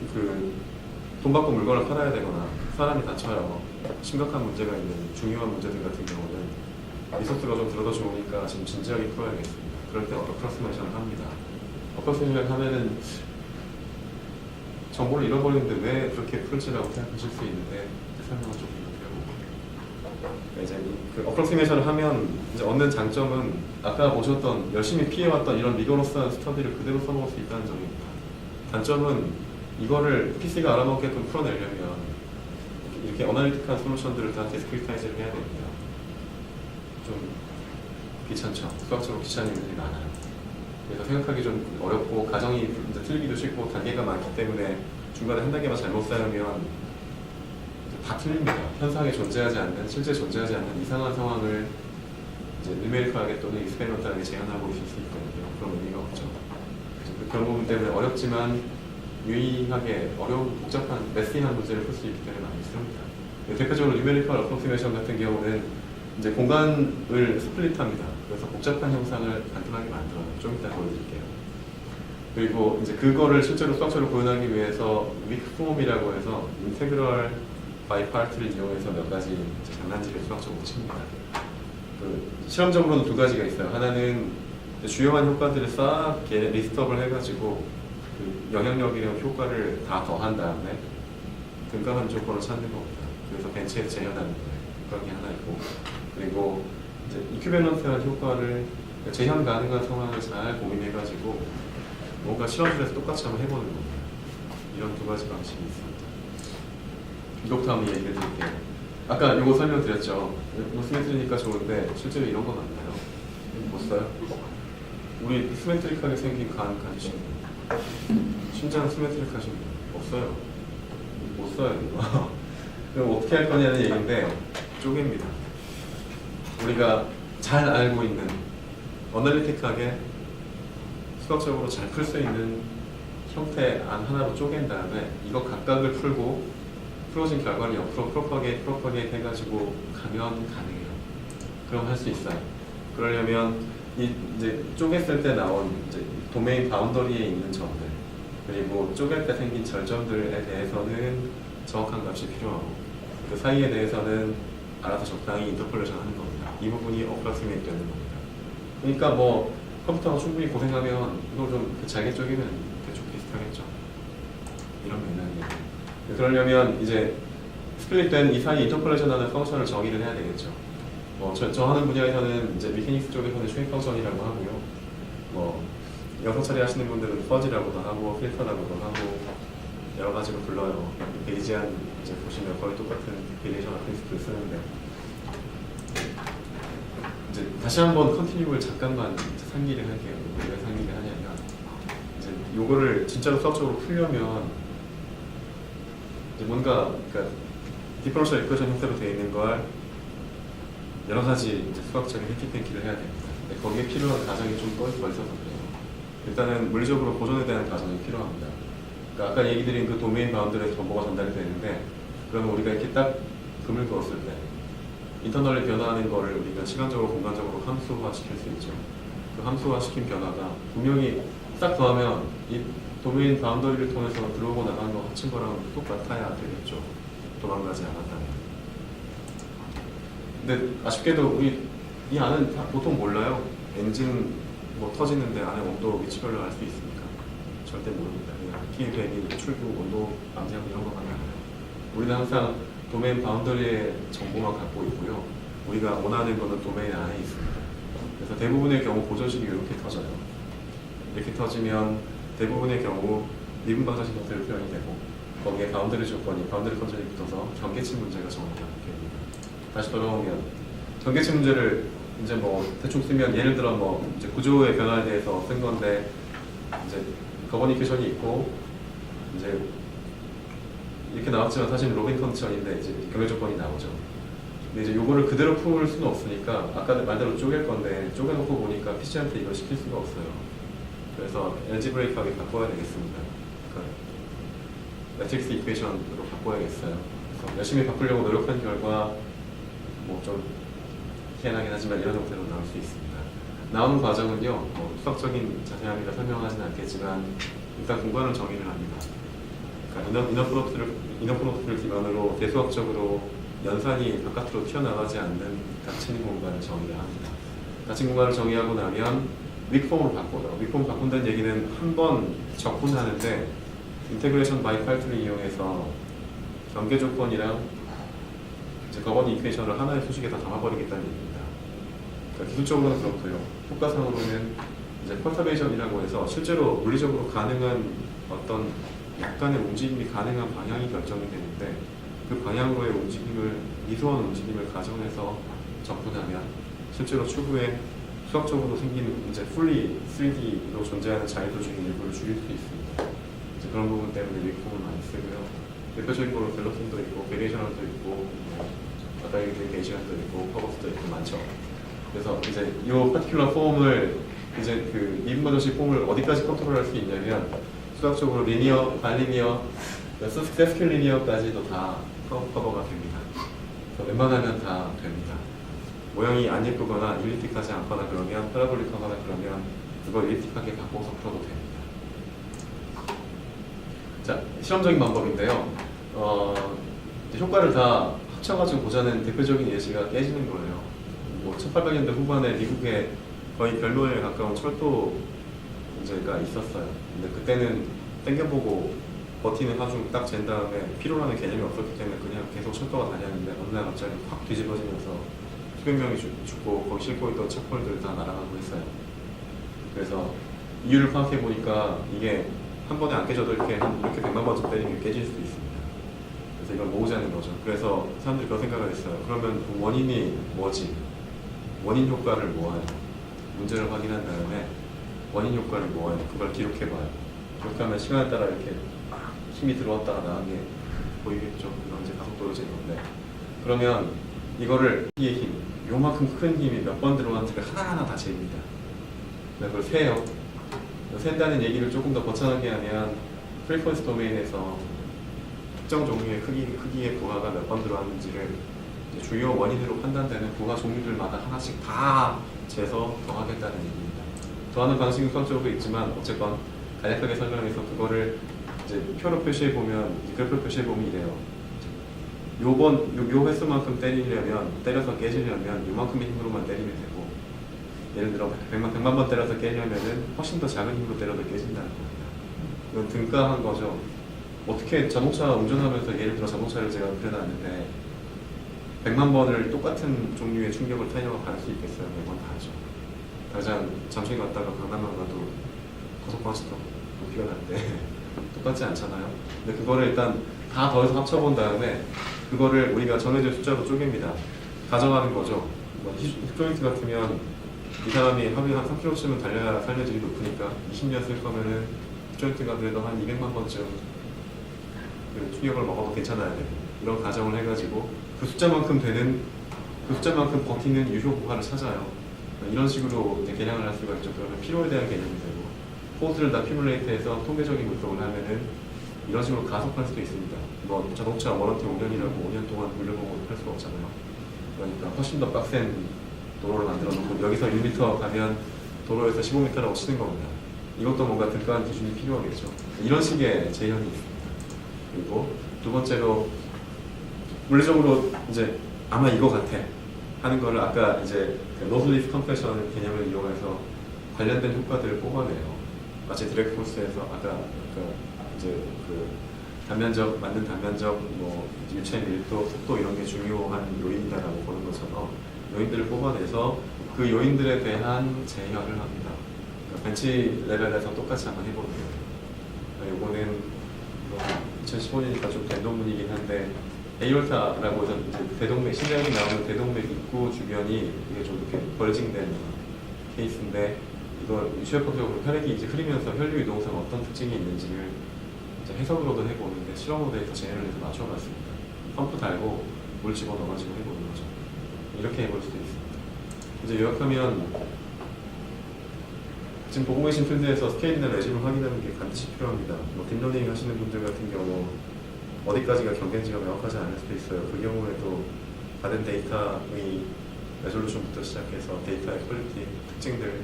[SPEAKER 1] 돈 받고 물건을 팔아야 되거나 사람이 다쳐요. 심각한 문제가 있는 중요한 문제들 같은 경우는 리소스가 좀 들어도 좋으니까 지금 진지하게 풀어야겠습니다. 그럴 때 어프로시메이션을 합니다. 어프로시메이션을 하면은 정보를 잃어버리는데 왜 그렇게 풀지라고 생각하실 수 있는데, 설명을 좀 드려보고. 이제 그 어프로시메이션을 하면 이제 얻는 장점은 아까 보셨던 열심히 피해왔던 이런 리거러스한 스터디를 그대로 써먹을 수 있다는 점입니다. 단점은 이거를 PC가 알아먹게끔 풀어내려면 이렇게 어나리틱한 솔루션들을 다 디스크리타이즈를 해야 됩니다. 좀 귀찮죠. 수학적으로 귀찮은 일들이 많아요. 그래서 생각하기 좀 어렵고, 가정이 이제 틀리기도 쉽고, 단계가 많기 때문에 중간에 한 단계만 잘못 쌓으면 다 틀립니다. 현상에 존재하지 않는, 실제 존재하지 않는 이상한 상황을 이제 뉴메리컬하게 또는 익스페리먼탈하게 재현하고 있을 수 있거든요. 그런 의미가 없죠. 그런 부분 때문에 어렵지만 유의하게 어려운, 복잡한, 메시한 문제를 풀 수 있기 때문에 많이 쓰입니다. 대표적으로 뉴메리컬 어프로시메이션 같은 경우는 이제 공간을 스플릿합니다. 그래서 복잡한 형상을 간단하게 만들어요. 좀 이따 보여드릴게요. 그리고 이제 그거를 실제로 수학적으로 구현하기 위해서 윅폼이라고 해서 인테그럴 바이 파트를 이용해서 몇 가지 이제 장난질을 수학적으로 칩니다. 실험적으로는 2가지가 있어요. 하나는 주요한 효과들을 싹 리스트업을 해가지고 영향력이랑 효과를 다 더한 다음에 근감한 조건을 찾는 겁니다. 그래서 벤치에서 재현하는 거예요. 그런 게 하나 있고, 그리고 이제 이큐밸런트한 효과를, 재현 가능한 상황을 잘 고민해가지고 뭔가 실험실에서 똑같이 한번 해보는 겁니다. 이런 2가지 방식이 있습니다. 이것부터 한번 얘기를 드릴게요. 아까 이거 설명드렸죠. 시메트리니까 좋은데 실제로 이런 건 맞나요? 못 써요? 우리 시메트릭하게 생긴 간 가지신 분, 심장 시메트릭하신 분 없어요. 못 써요 이거. 그럼 어떻게 할 거냐는 얘기인데 쪼갭니다. 우리가 잘 알고 있는 어널리틱하게 수학적으로 잘 풀 수 있는 형태 안 하나로 쪼갠 다음에 이거 각각을 풀고 풀어진 결과를 옆으로 프로퍼게이트 해가지고 가면 가능해요. 그럼 할 수 있어요. 그러려면 이제 쪼갰을 때 나온 이제 도메인 바운더리에 있는 점들 그리고 쪼갤 때 생긴 절점들에 대해서는 정확한 값이 필요하고 그 사이에 대해서는 알아서 적당히 인터폴레이션 하는 겁니다. 이 부분이 어프로시메이트 되는 겁니다. 그러니까 뭐 컴퓨터가 충분히 고생하면 이걸 좀 잘게 쪼개면 대충 비슷하겠죠. 이런 맥락이에요. 그러려면 이제 스플릿된 이 사이 인터폴레이션 하는 펑션을 정의를 해야 되겠죠. 저 하는 분야에서는 이제 미케닉스 쪽에서는 쉐입 펑션이라고 하고요. 영상 처리 하시는 분들은 퍼지라고도 하고 필터라고도 하고 여러 가지로 불러요. 베이지안 이제 보시면 거의 똑같은 비레이셔널 프린시플을 쓰는데 이제 다시 한번 컨티뉴를 잠깐만 상기를 할게요. 왜 상기를 하냐면 이제 요거를 진짜로 수학적으로 풀려면 이제 뭔가 그러니까 디퍼런셜 이퀘이션 형태로 되어 있는 걸 여러 가지 이제 수학적인 해키pen키를 해야 됩니다. 근데 거기에 필요한 과정이 좀 더 있어서 그래요. 일단은 물리적으로 보존에 대한 과정이 필요합니다. 그러니까 아까 얘기 드린 그 도메인 바운드에서 정보가 전달이 되는데 그러면 우리가 이렇게 딱 금을 그었을 때 인터널리 변화하는 거를 우리가 시간적으로 공간적으로 함수화 시킬 수 있죠. 그 함수화 시킨 변화가 분명히 딱 더하면 이 도메인 바운더리를 통해서 들어오고 나가는 거 합친 거랑 똑같아야 되겠죠. 도망가지 않았다면. 근데 아쉽게도 우리 이 안은 다 보통 몰라요. 엔진 뭐 터지는데 안에 온도 위치별로 알 수 있습니까? 절대 모릅니다. 그냥 키, 배기, 출구, 온도, 암세하고 이런 것만 알아요. 우리는 항상 도메인 바운더리의 정보만 갖고 있고요. 우리가 원하는 거는 도메인 안에 있습니다. 그래서 대부분의 경우 보존식이 이렇게 터져요. 이렇게 터지면 대부분의 경우 미분 방정식 형태로 표현이 되고 거기에 바운더리 조건이 바운더리 컨디션이 붙어서 경계치 문제가 정확하게 됩니다. 다시 돌아오면 경계치 문제를 이제 뭐 대충 쓰면 예를 들어 뭐 이제 구조의 변화에 대해서 쓴 건데 이제 거버니 이퀘이션이 있고 이제 이렇게 나왔지만 사실 로빈 컨디션인데 이제 경계 조건이 나오죠. 근데 이제 요거를 그대로 풀 수는 없으니까 아까 말대로 쪼갤 건데 쪼개놓고 보니까 PC한테 이걸 시킬 수가 없어요. 그래서 엘지브레이크하게 바꿔야 되겠습니다. 그러니까 매트릭스 이퀘이션으로 바꿔야겠어요. 그래서 열심히 바꾸려고 노력한 결과 뭐 좀 희한하긴 하지만 이런 형태로 나올 수 있습니다. 나오는 과정은요, 수학적인 자세하게 설명하지는 않겠지만 일단 공간을 정의를 합니다. 그러니까 이너 프로덕트를 기반으로 대수학적으로 연산이 바깥으로 튀어나가지 않는 닫힌 공간을 정의를 합니다. 닫힌 공간을 정의하고 나면 윅폼으로 바꿔요. 윅폼 바꾼다는 얘기는 한 번 적분하는데 인테그레이션 바이 파이트를 이용해서 경계 조건이랑 이제 거버니 이퀘이션을 하나의 수식에 다 담아버리겠다는 얘기입니다. 그러니까 기술적으로는 그렇고요. 효과상으로는 이제 퍼터베이션이라고 해서 실제로 물리적으로 가능한 어떤 약간의 움직임이 가능한 방향이 결정이 되는데 그 방향으로의 움직임을 미소한 움직임을 가정해서 접근하면 실제로 추후에 수학적으로 생기는 이제 fully 3D로 존재하는 자유도적인 일부를 줄일 수 있습니다. 이제 그런 부분 때문에 윅폼을 많이 쓰고요. 대표적으로 벨로틴도 있고 베리에이션도 있고 아까 얘기한 베이시안도 있고 퍼버스도 있고 많죠. 그래서 이제 이 파티큘러 폼을 이제 그 미분 방정식 폼을 어디까지 컨트롤할 수 있냐면 수학적으로 리니어, 반리니어, 세스킬 리니어까지도 다 커버가 됩니다. 그래서 웬만하면 다 됩니다. 모양이 안 예쁘거나 일리틱하지 않거나 그러면 파라볼릭하거나 그러면 그걸 일리틱하게 바꿔서 풀어도 됩니다. 자, 실험적인 방법인데요. 이제 효과를 다 합쳐가지고 보자는 대표적인 예시가 깨지는 거예요. 뭐 1800년대 후반에 미국에 거의 별로에 가까운 철도 문제가 있었어요. 근데 그때는 땡겨보고 버티는 하중 딱 잰 다음에 피로라는 개념이 없었기 때문에 그냥 계속 철도가 다녔는데 어느 날 갑자기 확 뒤집어지면서 수백 명이 죽고 거기 싣고 있던 첩벌들 다 날아가고 했어요. 그래서 이유를 파악해 보니까 이게 한 번에 안 깨져도 이렇게 100만 번쯤 때리면 깨질 수도 있습니다. 그래서 이걸 모으자는 거죠. 그래서 사람들이 그런 생각을 했어요. 그러면 원인이 뭐지? 원인 효과를 모아요. 문제를 확인한 다음에 원인 효과를 모아요. 그걸 기록해봐요. 기록하면 시간에 따라 이렇게 힘이 들어왔다가 나간 게 보이겠죠. 이건 이제 가속도로 재는 건데, 그러면 이거를 이 힘, 요만큼 큰 힘이 몇 번 들어왔는지를 하나하나 다 잽니다. 그걸 세요. 센다는 얘기를 조금 더 거창하게 하면 프리퀀스 도메인에서 특정 종류의 크기의 부하가 몇 번 들어왔는지를 주요 원인으로 판단되는 부하 종류들마다 하나씩 다 재서 더하겠다는 얘기입니다. 더하는 방식은 수학적으로 있지만 어쨌건 간략하게 설명해서 그거를 이제 표로 표시해 보면, 그래프로 표시해 보면 이래요. 요 횟수만큼 때려서 깨지려면 요만큼의 힘으로만 때리면 되고, 예를 들어 100만 번 때려서 깨려면은 훨씬 더 작은 힘으로 때려도 깨진다는 겁니다. 이건 등가한 거죠. 어떻게 자동차 운전하면서 예를 들어 자동차를 제가 그려놨는데 100만 번을 똑같은 종류의 충격을 타이어가 받을 수 있겠어요? 매번 다르죠. 당장 잠실 갔다가 강남만 가도 고속버스도 높이가 다른데 똑같지 않잖아요. 근데 그거를 일단 다 더해서 합쳐본 다음에 그거를 우리가 정해진 숫자로 쪼갭니다. 가정하는 거죠. 힙조인트 같으면 이 사람이 하루에 한 3km쯤은 달려야 살려질이 높으니까 20년 쓸 거면은 힙조인트가 그래도 한 200만 번쯤 충격을 먹어도 괜찮아야 되고, 이런 가정을 해가지고 그 숫자만큼 버티는 유효 부하를 찾아요. 이런 식으로 이제 계량을 할 수가 있죠. 그러면 피로에 대한 개념이 되고, 포스를 다 큐뮬레이트해서 통계적인 분석을 하면은 이런 식으로 가속할 수도 있습니다. 뭐 자동차 워런티 5년이라고 5년 동안 돌려보고 할 수가 없잖아요. 그러니까 훨씬 더 빡센 도로를 만들어 놓고 여기서 1m 가면 도로에서 15m라고 치는 겁니다. 이것도 뭔가 등가한 기준이 필요하겠죠. 이런 식의 제현이 있습니다. 그리고 두 번째로 물리적으로 이제 아마 이거 같아 하는 거를 아까 이제 로슬리스 컴프레션 개념을 이용해서 관련된 효과들을 뽑아내요. 마치 드래그 포스에서 아까 이제 그 단면적, 맞는 단면적, 뭐 유체 밀도, 속도 이런 게 중요한 요인이다라고 보는 것처럼 요인들을 뽑아내서 그 요인들에 대한 제어를 합니다. 그러니까 벤치 레벨에서 똑같이 한번 해보는 거예요. 요거는 2015년이니까 좀 된 논문이긴 한데, 에이올타라고 해서 이제 대동맥, 심장이 나오는 대동맥 입구 주변이 이게 좀 이렇게 벌징된 케이스인데, 이걸 유체역학적으로 혈액이 이제 흐르면서 혈류 이동상 어떤 특징이 있는지를 이제 해석으로도 해보는데, 실험으로 해서 제어를 해서 맞춰봤습니다. 펌프 달고 물 집어넣어가지고 해보는 거죠. 이렇게 해볼 수도 있습니다. 이제 요약하면, 지금 보고 계신 필드에서 스케일이나 레짐을 확인하는 게 반드시 필요합니다. 뭐 딥러닝 하시는 분들 같은 경우 어디까지가 경계인지가 명확하지 않을 수도 있어요. 그 경우에도 받은 데이터의 레졸루션부터 시작해서 데이터의 퀄리티, 특징들,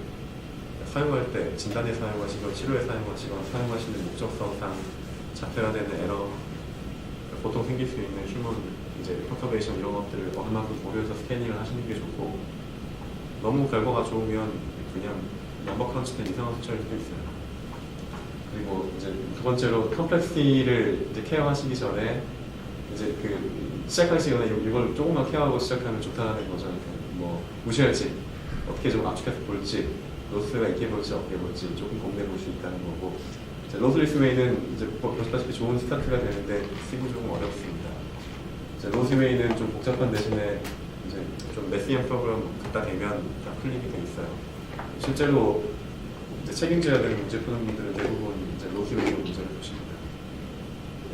[SPEAKER 1] 사용할 때 진단에 사용하시건 치료에 사용하시건 사용하시는 목적성상 자폐화되는 에러, 보통 생길 수 있는 휴먼 이제 퍼터베이션 이런 것들을 어느 만큼 고려해서 스캐닝을 하시는 게 좋고, 너무 결과가 좋으면 그냥 넘버 크런치된 이상한 숫자일 수도 있어요. 그리고 이제 두 번째로 컴플렉시티를 이제 케어하시기 전에 이제 그 시작하기 시간에 이걸 조금만 케어하고 시작하면 좋다는 거죠. 뭐 무시할지, 어떻게 좀 압축해서 볼지, 로스가 있게 볼지 없게 볼지 조금 고민해 볼 수 있다는 거고, 로스리스 웨이는 이제 보시다시피 좋은 스타트가 되는데 쓰기 조금 어렵습니다. 로스 웨이는 좀 복잡한 대신에 이제 좀 메시한 프로그램 갖다 대면 다 풀리게 돼 있어요. 실제로 이제 책임져야 되는 문제 푸는 분들은 대부분 이제 로스 웨이 문제를 푸십니다.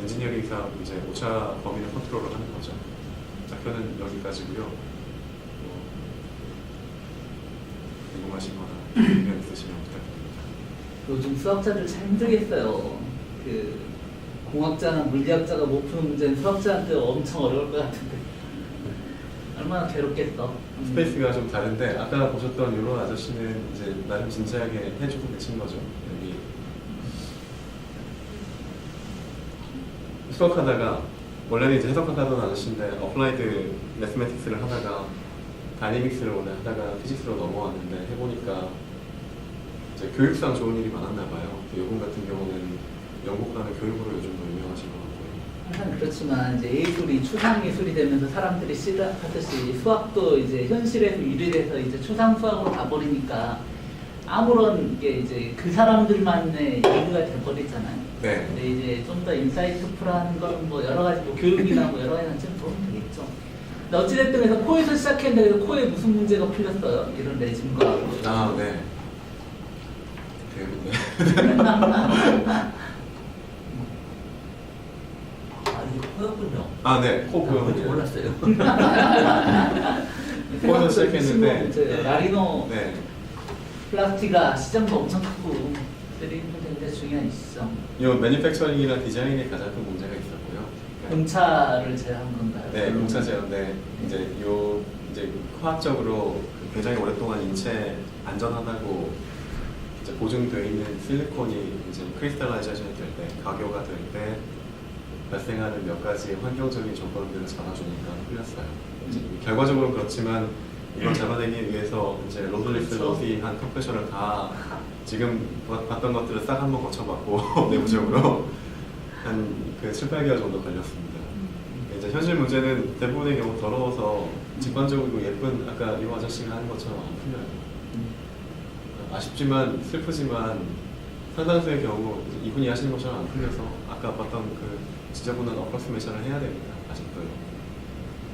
[SPEAKER 1] 엔지니어링상 이제 오차 범위를 컨트롤을 하는 거죠. 작전은 여기까지고요. 궁금하시거나 의견 있으시면 부탁드립니다.
[SPEAKER 2] 요즘 수학자들 참 힘들겠어요. 그 공학자나 물리학자가 못 푸는 문제는 수학자한테 엄청 어려울 것 같은데 얼마나 괴롭겠어.
[SPEAKER 1] 스페이스가 좀 다른데, 아까 보셨던 이런 아저씨는 이제 나름 진지하게 해주고 계신 거죠. 여기 수학하다가 원래는 이제 해석하던 아저씨인데 어플라이드 매스매틱스를 하다가 다이내믹스를 원래 하다가 피직스로 넘어왔는데 해보니까 이제 교육상 좋은 일이 많았나 봐요. 이분 같은 경우는 영국 가는 교육으로 요즘 더 유명하신 것 같고요.
[SPEAKER 2] 항상 그렇지만 이제 예술이 추상 예술이 되면서 사람들이 시작하듯이 수학도 이제 현실에서 유리돼서 이제 추상 수학으로 가버리니까 아무런 게 이제 그 사람들만의 얘기가 돼버리잖아요.
[SPEAKER 1] 네.
[SPEAKER 2] 근데 이제 좀 더 인사이트풀한 건 뭐 여러 가지 뭐 교육이나 뭐 여러 가지 좀 도움 되겠죠. 근데 어찌됐든 그래서 코에서 시작했는데 그래서 코에 무슨 문제가 풀렸어요? 이런 레진과
[SPEAKER 1] 아, 네. 대부분.
[SPEAKER 3] 아, 이게 코였군요.
[SPEAKER 1] 아, 네. 코 보여요.
[SPEAKER 3] 몰랐어요.
[SPEAKER 1] 코에서 시작했는데.
[SPEAKER 2] 문제예요. 라리노
[SPEAKER 1] 네.
[SPEAKER 2] 플라스티가 시장도 엄청 크고 3D 프린터인데 중요한 이슈죠.
[SPEAKER 1] 이 매니팩처링이나 디자인에 가장 큰 문제가 있었고요.
[SPEAKER 2] 공차를 제외한 건가요?
[SPEAKER 1] 네, 공차 제어인데 이제 화학적으로 굉장히 오랫동안 인체에 안전하다고 이제 보증되어 있는 실리콘이 이제 크리스탈라이제이션이 될 때, 가교가 될 때 발생하는 몇 가지 환경적인 조건들을 잡아주니까 풀렸어요. 이제 결과적으로 그렇지만 이걸 잡아내기 위해서 이제 로들리스
[SPEAKER 2] 그렇죠.
[SPEAKER 1] 로시 한 프로페셔널 다 지금 봤던 것들을 싹 한번 거쳐봤고 내부적으로 한 그 7, 8개월 정도 걸렸습니다. 이제 현실 문제는 대부분의 경우 더러워서 직관적이고 예쁜 아까 이 아저씨가 하는 것처럼 안 풀려요. 아쉽지만 슬프지만 상당수의 경우 이분이 하시는 것처럼 안 풀려서 아까 봤던 그 지저분한 어프로스메이션을 해야 됩니다. 아직도요.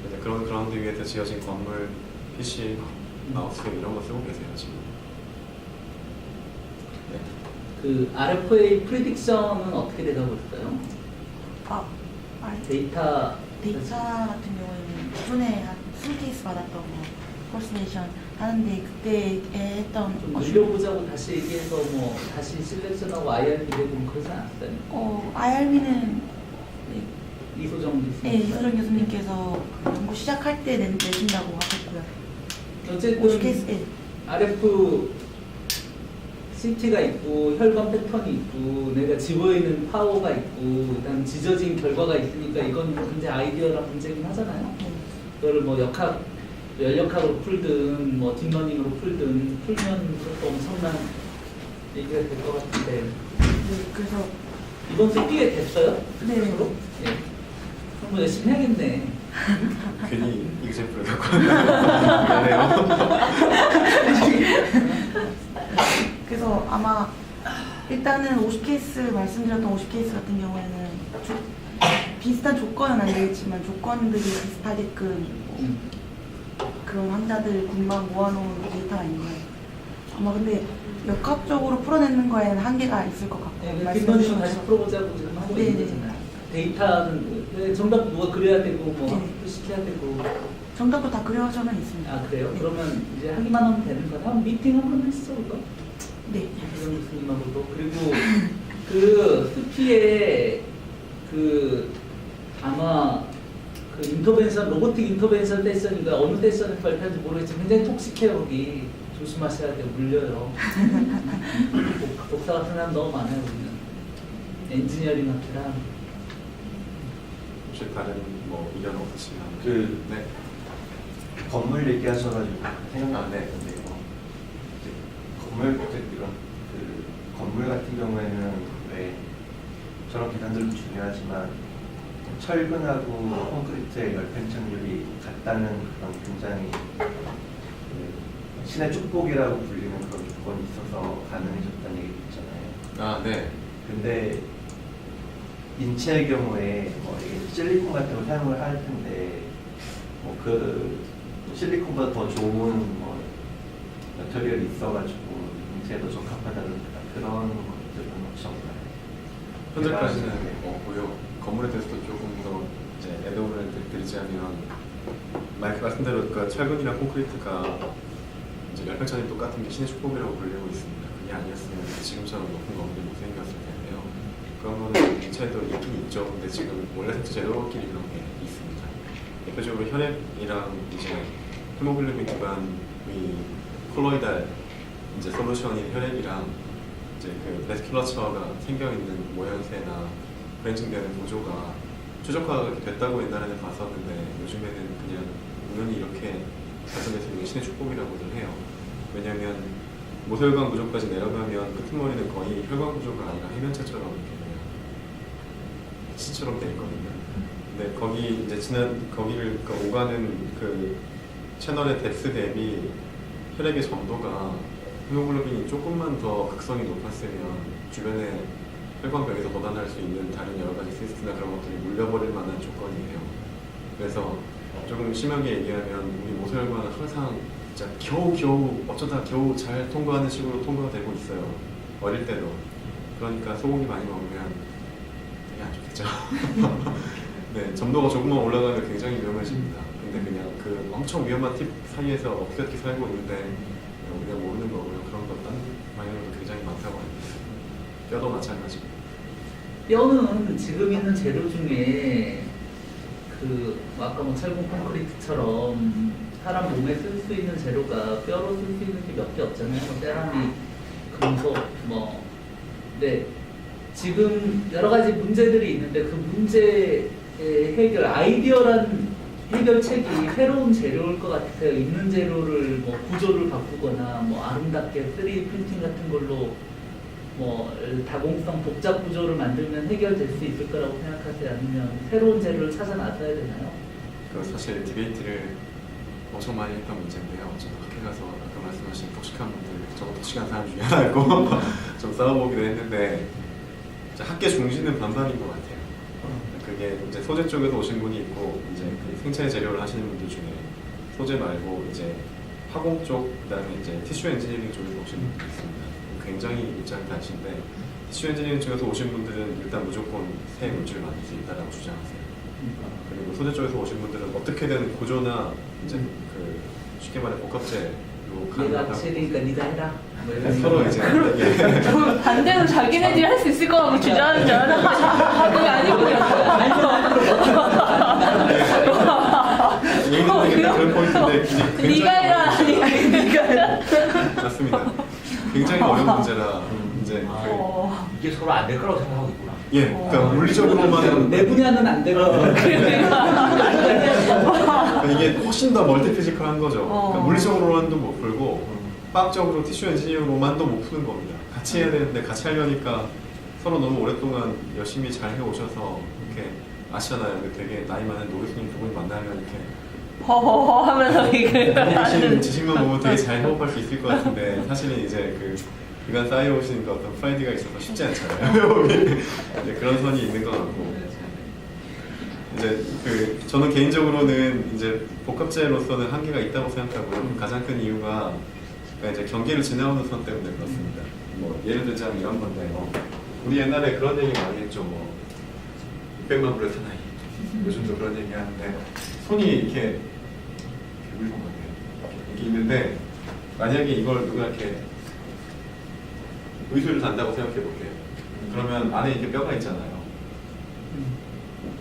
[SPEAKER 1] 이제 그런 그라운드 위에서 지어진 건물, PC, 마우스 이런 거 쓰고 계세요 지금. 네.
[SPEAKER 2] 그 RFA 프리딕션은 어떻게 되고 있어요? 데이터
[SPEAKER 4] 데이터 같은 경우에는 기존에 한 20케이스 받았던 거 펄스네이션 하는데 그때 했던
[SPEAKER 2] 좀 늘려보자고 다시 얘기해서 뭐 다시 실렉션하고 IRB 되고 뭐 그러지 않았어요?
[SPEAKER 4] IRB는
[SPEAKER 2] 이소정 교수님.
[SPEAKER 4] 네, 이소정 교수님께서 그 연구 시작할 때 내신다고 하셨고요.
[SPEAKER 2] 어쨌든
[SPEAKER 4] 50케이스
[SPEAKER 2] RF CT가 있고 혈관 패턴이 있고 내가 집어있는 파워가 있고 그다음 지져진 결과가 있으니까 이건 굉장히 아이디어랑 문제긴 하잖아요. 그거를 뭐 연력학으로 풀든 뭐 딥러닝으로 풀든 풀면 그것도 엄청난 얘기가 될 것 같은데
[SPEAKER 4] 네, 그래서
[SPEAKER 2] 이번 주 삐에 됐어요?
[SPEAKER 4] 네.
[SPEAKER 2] 스스로? 예. 그럼 뭐 열심히 해야겠네.
[SPEAKER 1] 괜히 이그젠플을 갖고 왔네요.
[SPEAKER 4] 그래서 아마 일단은 50케이스 말씀드렸던 50케이스 같은 경우에는 비슷한 조건은 안 되겠지만 조건들이 비슷하게끔 그런 환자들 군만 모아놓은 데이터가 있는데 아마 근데 역학적으로 풀어내는 거에는 한계가 있을 것 같고
[SPEAKER 2] 뒷번지로
[SPEAKER 4] 말씀해주신
[SPEAKER 2] 다시
[SPEAKER 4] 것처럼.
[SPEAKER 2] 풀어보자고 지금 하고 있는
[SPEAKER 4] 네네.
[SPEAKER 2] 거잖아요. 데이터는 정답 누가 그려야 되고 뭐
[SPEAKER 4] 네.
[SPEAKER 2] 표시해야 되고
[SPEAKER 4] 정답도 다 그려져는 있습니다.
[SPEAKER 2] 아 그래요?
[SPEAKER 4] 네.
[SPEAKER 2] 그러면 이제 하기만 하면 되는 거야. 한번 미팅 한번 하시죠 그거?
[SPEAKER 4] 네.
[SPEAKER 2] 이소정 교수님하고도 그리고 그 스피에 그 아마 그 인터벤션 로보틱 인터벤션 세션인가 어느 세션에서 발표한지 모르겠지만 굉장히 톡식해요 거기 조심하셔야 돼요 물려요. 복사 같은 사람 너무 많아요 우리는 엔지니어링 학회랑
[SPEAKER 1] 혹시 다른 뭐 의견 없으시면 네.
[SPEAKER 5] 건물 얘기하셔가지고
[SPEAKER 1] 아, 네.
[SPEAKER 5] 생각나는데 건물 이런 그 건물 같은 경우에는 왜 저런 계산들도 중요하지만 철근하고 콘크리트의 열팽창률이 같다는 그런 굉장히 그 신의 축복이라고 불리는 그런 조건이 있어서 가능해졌다는 얘기 있잖아요.
[SPEAKER 1] 아, 네.
[SPEAKER 5] 근데 인체의 경우에 뭐 이게 실리콘 같은 걸 사용을 할 텐데 뭐 그 실리콘보다 더 좋은 뭐 머터리얼이 있어가지고 인체에 더 적합하다는 그런 것들은 혹시 없나요?
[SPEAKER 1] 현재까지는 없고요. 건물에 대해서도 조금 더 이제 애도를 드리자면 마이크 말씀대로 그 철근이랑 콘크리트가 이제 열팽창이 똑같은 게 신의 축복이라고 불리고 있습니다. 그게 아니었으면 지금처럼 높은 건물이 못 생겼을 텐데요. 그런 거는 인체에도 있긴 있죠. 근데 지금 원래 생체 제도끼리 그런 게 있습니다. 대표적으로 혈액이랑 이제 헤모글로빈 기반의 콜로이달 이제 솔루션인 혈액이랑 이제 그 베스큘러처가 생겨 있는 모양새나 브랜칭되는 구조가 최적화가 됐다고 옛날에는 봤었는데 요즘에는 그냥 우연히 이렇게 발전돼서 있는 신의 축복이라고들 해요. 왜냐하면 모세혈관 구조까지 내려가면 끄트머리는 거의 혈관 구조가 아니라 해면체처럼 이렇게 그냥 시처럼 돼 있거든요. 근데 거기 이제 거기를 오가는 그 채널의 뎁스 대비 혈액의 점도가 헤모글로빈이 조금만 더 극성이 높았으면 주변에 혈관벽에서 보단할 수 있는 다른 여러 가지 시스트나 그런 것들이 물려버릴 만한 조건이에요. 그래서 조금 심하게 얘기하면 우리 모서혈관은 항상 진짜 겨우 어쩌다 겨우 잘 통과하는 식으로 통과가 되고 있어요. 어릴 때도. 그러니까 소고기 많이 먹으면 되게 안 좋겠죠. 네, 점도가 조금만 올라가면 굉장히 위험해집니다. 근데 그냥 그 엄청 위험한 팁 사이에서 어떻게 살고 있는데 우리가 모르는 거고요. 그런 것 딴 방향으로 굉장히 많다고 합니다. 뼈도 마찬가지고.
[SPEAKER 2] 뼈는 지금 있는 재료 중에 그 아까 뭐 철분 콘크리트처럼 사람 몸에 쓸 수 있는 재료가 뼈로 쓸 수 있는 게 몇 개 없잖아요. 뭐 세라믹, 금속, 뭐. 네. 지금 여러 가지 문제들이 있는데 그 문제의 해결, 아이디어란 해결책이 새로운 재료일 것 같아요. 있는 재료를 뭐 구조를 바꾸거나 뭐 아름답게 3D 프린팅 같은 걸로 뭐 다공성 복잡 구조를 만들면 해결될 수 있을 거라고 생각하세요? 아니면 새로운 재료를 찾아 나서야 되나요?
[SPEAKER 1] 그 사실 디베이트를 엄청 많이 했던 문제인데요. 저도 학교 가서 아까 말씀하신 독식한 분들, 저도 독식한 사람 중에 하나였고 좀 싸워보기도 했는데 학계 중심은 반반인 것 같아요. 그게 이제 소재 쪽에서 오신 분이 있고 이제 그 생체 재료를 하시는 분들 중에 소재 말고 이제 화공 쪽, 그다음에 이제 티슈 엔지니어링 쪽에서 오신 분들이 있습니다. 굉장히 입장이 다르신데 티슈 엔지니어링 쪽에서 오신 분들은 일단 무조건 새 물질을 만들 수 있다라고 주장하세요. 그리고 소재 쪽에서 오신 분들은 어떻게든 구조나 이제 그 쉽게 말해 복합재로
[SPEAKER 2] 얘가
[SPEAKER 1] 가능하다고
[SPEAKER 2] 칠이니까 네가 해라. 뭐 이런
[SPEAKER 1] 서로
[SPEAKER 2] 거.
[SPEAKER 1] 이제 예.
[SPEAKER 3] 반대로 자기네들이 할 수 있을 거라고 주장하는 줄 알았는데 그게 아니군요.
[SPEAKER 1] 얘기는 그런 포인트인데 굉장히
[SPEAKER 3] 네가 해라. 네가 해라.
[SPEAKER 1] 맞습니다. 굉장히 어려운 문제라 이제
[SPEAKER 6] 이게 서로 안 될 거라고 생각하고 있구나.
[SPEAKER 1] 예, 그러니까 물리적으로만
[SPEAKER 2] 내 분야는 안 되고
[SPEAKER 1] 그러니까 이게 훨씬 더 멀티피지컬한 거죠. 그러니까 물리적으로만도 못 풀고 과학적으로 티슈 엔지니어로만도 못 푸는 겁니다. 같이 해야 되는데 같이 하려니까 서로 너무 오랫동안 열심히 잘 해오셔서 이렇게 아시잖아요. 되게 나이 많은 노교수님 두 분이 만나면 이렇게
[SPEAKER 3] 허허허 하면서 이게
[SPEAKER 1] 하시는 지식만 보면 되게 잘 협업할 수 있을 것 같은데 사실은 이제 그 그간 쌓여오신 그 어떤 프라이드가 있어서 쉽지 않잖아요. 이제 그런 선이 있는 것 같고 이제 그 저는 개인적으로는 이제 복합재로서는 한계가 있다고 생각하고요. 가장 큰 이유가 그러니까 이제 경계를 지나오는 선 때문에 그렇습니다. 뭐 예를 들자면 이런 건데요. 우리 옛날에 그런 얘기 많이 했죠. 뭐 600만 불의 사나이. 요즘도 그런 얘기 하는데 손이 이렇게 물건 같아요. 이렇게 있는데 만약에 이걸 누가 이렇게 의술을 단다고 생각해 볼게요. 그러면 안에 이렇게 뼈가 있잖아요.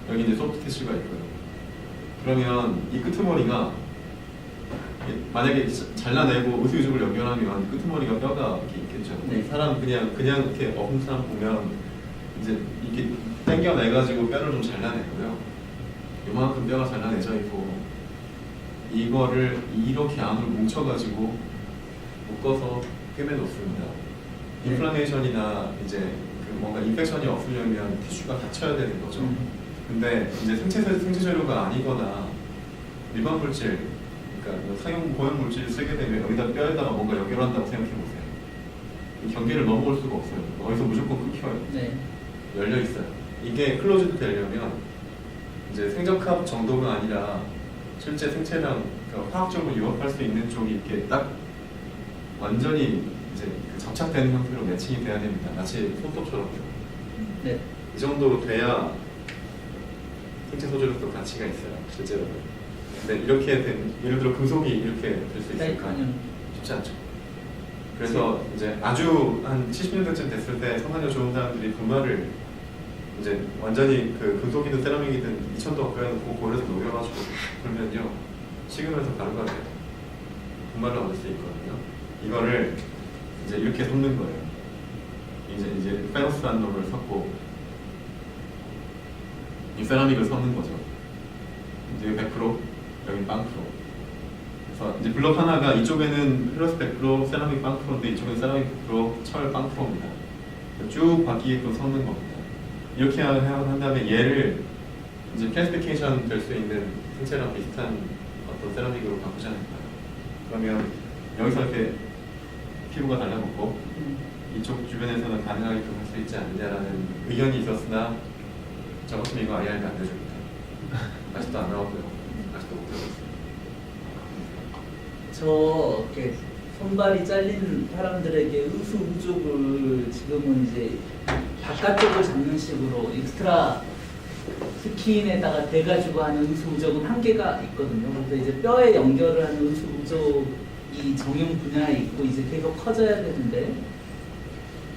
[SPEAKER 1] 여기 이제 소프트 티슈가 있고요. 그러면 이 끄트머리가 만약에 잘라내고 의술죽을 연결하면 끄트머리가 뼈가 이렇게 있겠죠.
[SPEAKER 2] 네.
[SPEAKER 1] 사람 그냥 이렇게 엎은 사람 보면 이제 이렇게 당겨내가지고 뼈를 좀 잘라내고요. 이만큼 뼈가 잘라내져 있고 이거를 이렇게 안으로 뭉쳐가지고 묶어서 꿰매 놓습니다. 인플라메이션이나 이제 그 뭔가 인펙션이 없으려면 티슈가 닫혀야 되는 거죠. 근데 이제 생체 재료가 아니거나 일반 물질, 그러니까 뭐 사용 보형 물질을 쓰게 되면 여기다 뼈에다가 뭔가 연결한다고 생각해 보세요. 이 경계를 넘어올 수가 없어요. 어디서 무조건 끊겨요.
[SPEAKER 2] 네.
[SPEAKER 1] 열려 있어요. 이게 클로즈드 되려면 이제 생적합 정도가 아니라 실제 생체랑 그러니까 화학적으로 융합할 수 있는 쪽이 이렇게 딱 완전히 이제 그 접착되는 형태로 매칭이 돼야 됩니다. 마치 손톱처럼요.
[SPEAKER 2] 네.
[SPEAKER 1] 이 정도로 돼야 생체 소재로서 가치가 있어요. 실제로는. 근데 이렇게 된 예를 들어 금속이 이렇게 될 수 있을까?
[SPEAKER 2] 아니요.
[SPEAKER 1] 쉽지 않죠. 그래서 이제 아주 한 70년대쯤 됐을 때 성능이 좋은 사람들이 분말을 이제 완전히 그 금속이든 세라믹이든 2000도 가까이 놓고 볼에서 녹여가지고 그러면요 식으면서 가루가 돼요. 분말을 얻을 수 있거든요. 이거를 이제 이렇게 섞는 거예요. 이제 페노스라는 놈을 섞고 이 세라믹을 섞는 거죠. 이제 100%, 여기 0%. 그래서 이제 블럭 하나가 이쪽에는 플러스 100%, 세라믹 0%인데 이쪽은 세라믹 100%, 철 0%입니다. 쭉 바뀌게끔 섞는 겁니다. 이렇게 한 다음에 얘를 이제 클래시피케이션 될 수 있는 생체랑 비슷한 어떤 세라믹으로 바꾸지 않을까요? 그러면 여기서 이렇게 피부가 달라붙고 이쪽 주변에서는 가능하게끔 할 수 있지 않느냐라는 의견이 있었으나 저 같으면 이거 IRB 안 내줍니다. 아직도 안 나왔고요. 아직도 못하고 있습니다.
[SPEAKER 2] 저 이렇게 손발이 잘린 사람들에게 의수부족을 지금은 이제 바깥쪽을 잡는 식으로 익스트라 스킨에다가 대가지고 하는 의수부족은 한계가 있거든요. 그래서 이제 뼈에 연결을 하는 의수부족이 정형 분야에 있고 이제 계속 커져야 되는데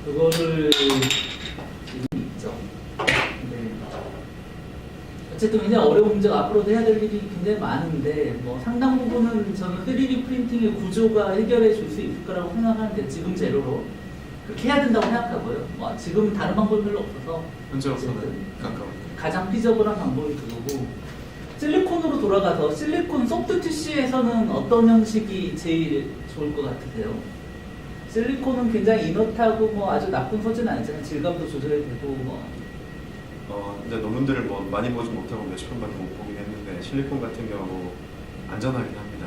[SPEAKER 2] 그거를 지금 있죠. 네. 어쨌든 굉장히 어려운 문제가 앞으로도 해야 될 일이 굉장히 많은데 뭐 상당 부분은 저는 3D 프린팅의 구조가 해결해 줄 수 있을 거라고 생각하는데 지금 재료로 그렇게 해야 된다고 생각하고요. 뭐 지금 다른 방법이 별로 없어서
[SPEAKER 1] 현재로서는
[SPEAKER 2] 어쨌든
[SPEAKER 1] 가까운.
[SPEAKER 2] 가장 피저블한 방법이 그거고 실리콘으로 돌아가서 실리콘 소프트 티슈에서는 어떤 형식이 제일 좋을 것 같으세요? 실리콘은 굉장히 이너트하고 뭐 아주 나쁜 소재는 아니잖아요. 질감도 조절이 되고 뭐
[SPEAKER 1] 이제 논문들을 뭐 많이 보지 못하고 몇십 편밖에 못 보긴 했는데 실리콘 같은 경우 안전하긴 합니다.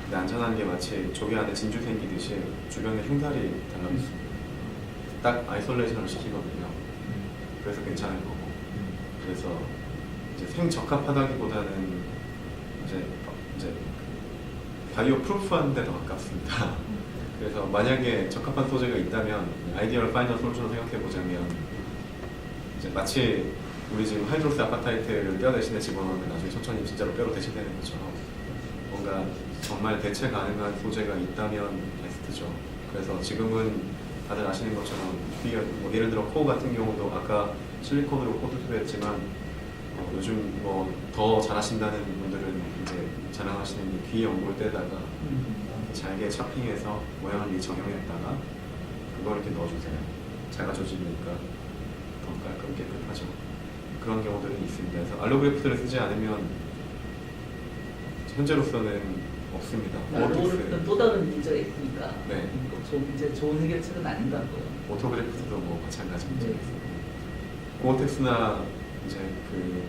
[SPEAKER 1] 근데 안전한 게 마치 조개 안에 진주 생기듯이 주변에 흉살이 달라붙습니다. 딱 아이솔레이션을 시키거든요. 그래서 괜찮은 거고. 그래서 이제 생적합하다기보다는 이제 바이오 프루프한데 더 가깝습니다. 그래서 만약에 적합한 소재가 있다면 아이디얼 파이널 솔루션을 생각해 보자면 이제 마치 우리 지금 하이드로스 아파타이트를 뼈 대신에 집어넣으면 나중에 천천히 진짜로 뼈로 대체되는 것처럼 뭔가 정말 대체 가능한 소재가 있다면 베스트죠. 그래서 지금은 다들 아시는 것처럼 뭐 예를 들어 코어 같은 경우도 아까 실리콘으로 코드도 했지만 요즘 뭐 더 잘하신다는 분들은 이제 자랑하시는 귀 연골대에다가 잘게 차핑해서 모양을 미리 정형했다가 그걸 이렇게 넣어주세요. 작아져지니까 더 깔끔 깨끗하죠. 그런 경우들은 있습니다. 그래서 알로그래프트를 쓰지 않으면 현재로서는 없습니다.
[SPEAKER 2] 알고리즘은 또 다른 문제가 있으니까
[SPEAKER 1] 네.
[SPEAKER 2] 좋은 해결책은 아닌 것 같고요.
[SPEAKER 1] 오토그래프트도 뭐 마찬가지 문제가
[SPEAKER 2] 네.
[SPEAKER 1] 있습니다. 고어텍스나 이제 그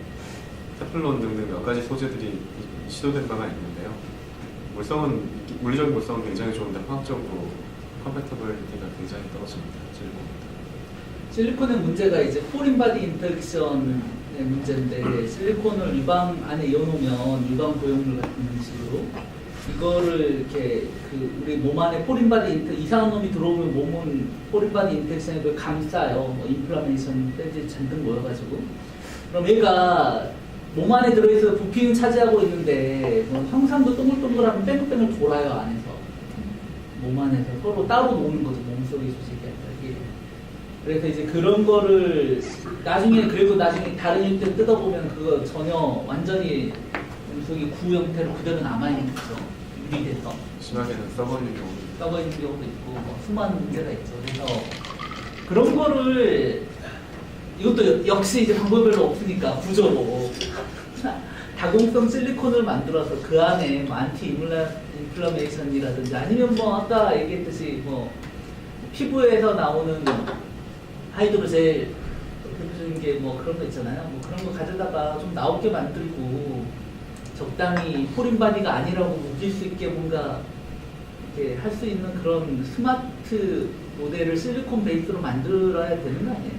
[SPEAKER 1] 테플론 등등 몇 가지 소재들이 시도된 바가 있는데요. 물리적인 물성은 굉장히 좋은데 화학적으로 컴패터블리티가 굉장히 떨어집니다.
[SPEAKER 2] 실리콘의 문제가 이제 포린바디 인터랙션의 문제인데 실리콘을 유방 안에 이어놓으면 유방 고용물 같은 식으로 이거를 이렇게 그 우리 몸 안에 포린바디 이상한 놈이 들어오면 몸은 포린바디 인터랙션에 그걸 감싸요. 뭐 인플라메이션 떼지 잔뜩 모여가지고 그럼 얘가 몸 안에 들어있어 부피는 차지하고 있는데 뭐 형상도 동글동글하면 뺑글뺑글 돌아요 안에서 몸 안에서 서로 따로 노는 거죠 몸속의 조직이 이게 그래서 이제 그런 거를 나중에 다른 형태 뜯어보면 그거 전혀 완전히 몸속이 구 형태로 그대로 남아있는 거죠 유리돼서
[SPEAKER 1] 심하게는 썩어있는 경우도
[SPEAKER 2] 썩어있는 경우도 있고 뭐 수많은 문제가 있죠 그래서 그런 거를 이것도 역시 이제 방법이 별로 없으니까 구조로 다공성 실리콘을 만들어서 그 안에 뭐 안티 인플라메이션이라든지 아니면 뭐 아까 얘기했듯이 뭐 피부에서 나오는 하이드로젤 대표적인 게 뭐 그런 거 있잖아요. 뭐 그런 거 가져다가 좀 나오게 만들고 적당히 포린바디가 아니라고 웃길 수 있게 뭔가 이렇게 할 수 있는 그런 스마트 모델을 실리콘 베이스로 만들어야 되는 거 아니에요?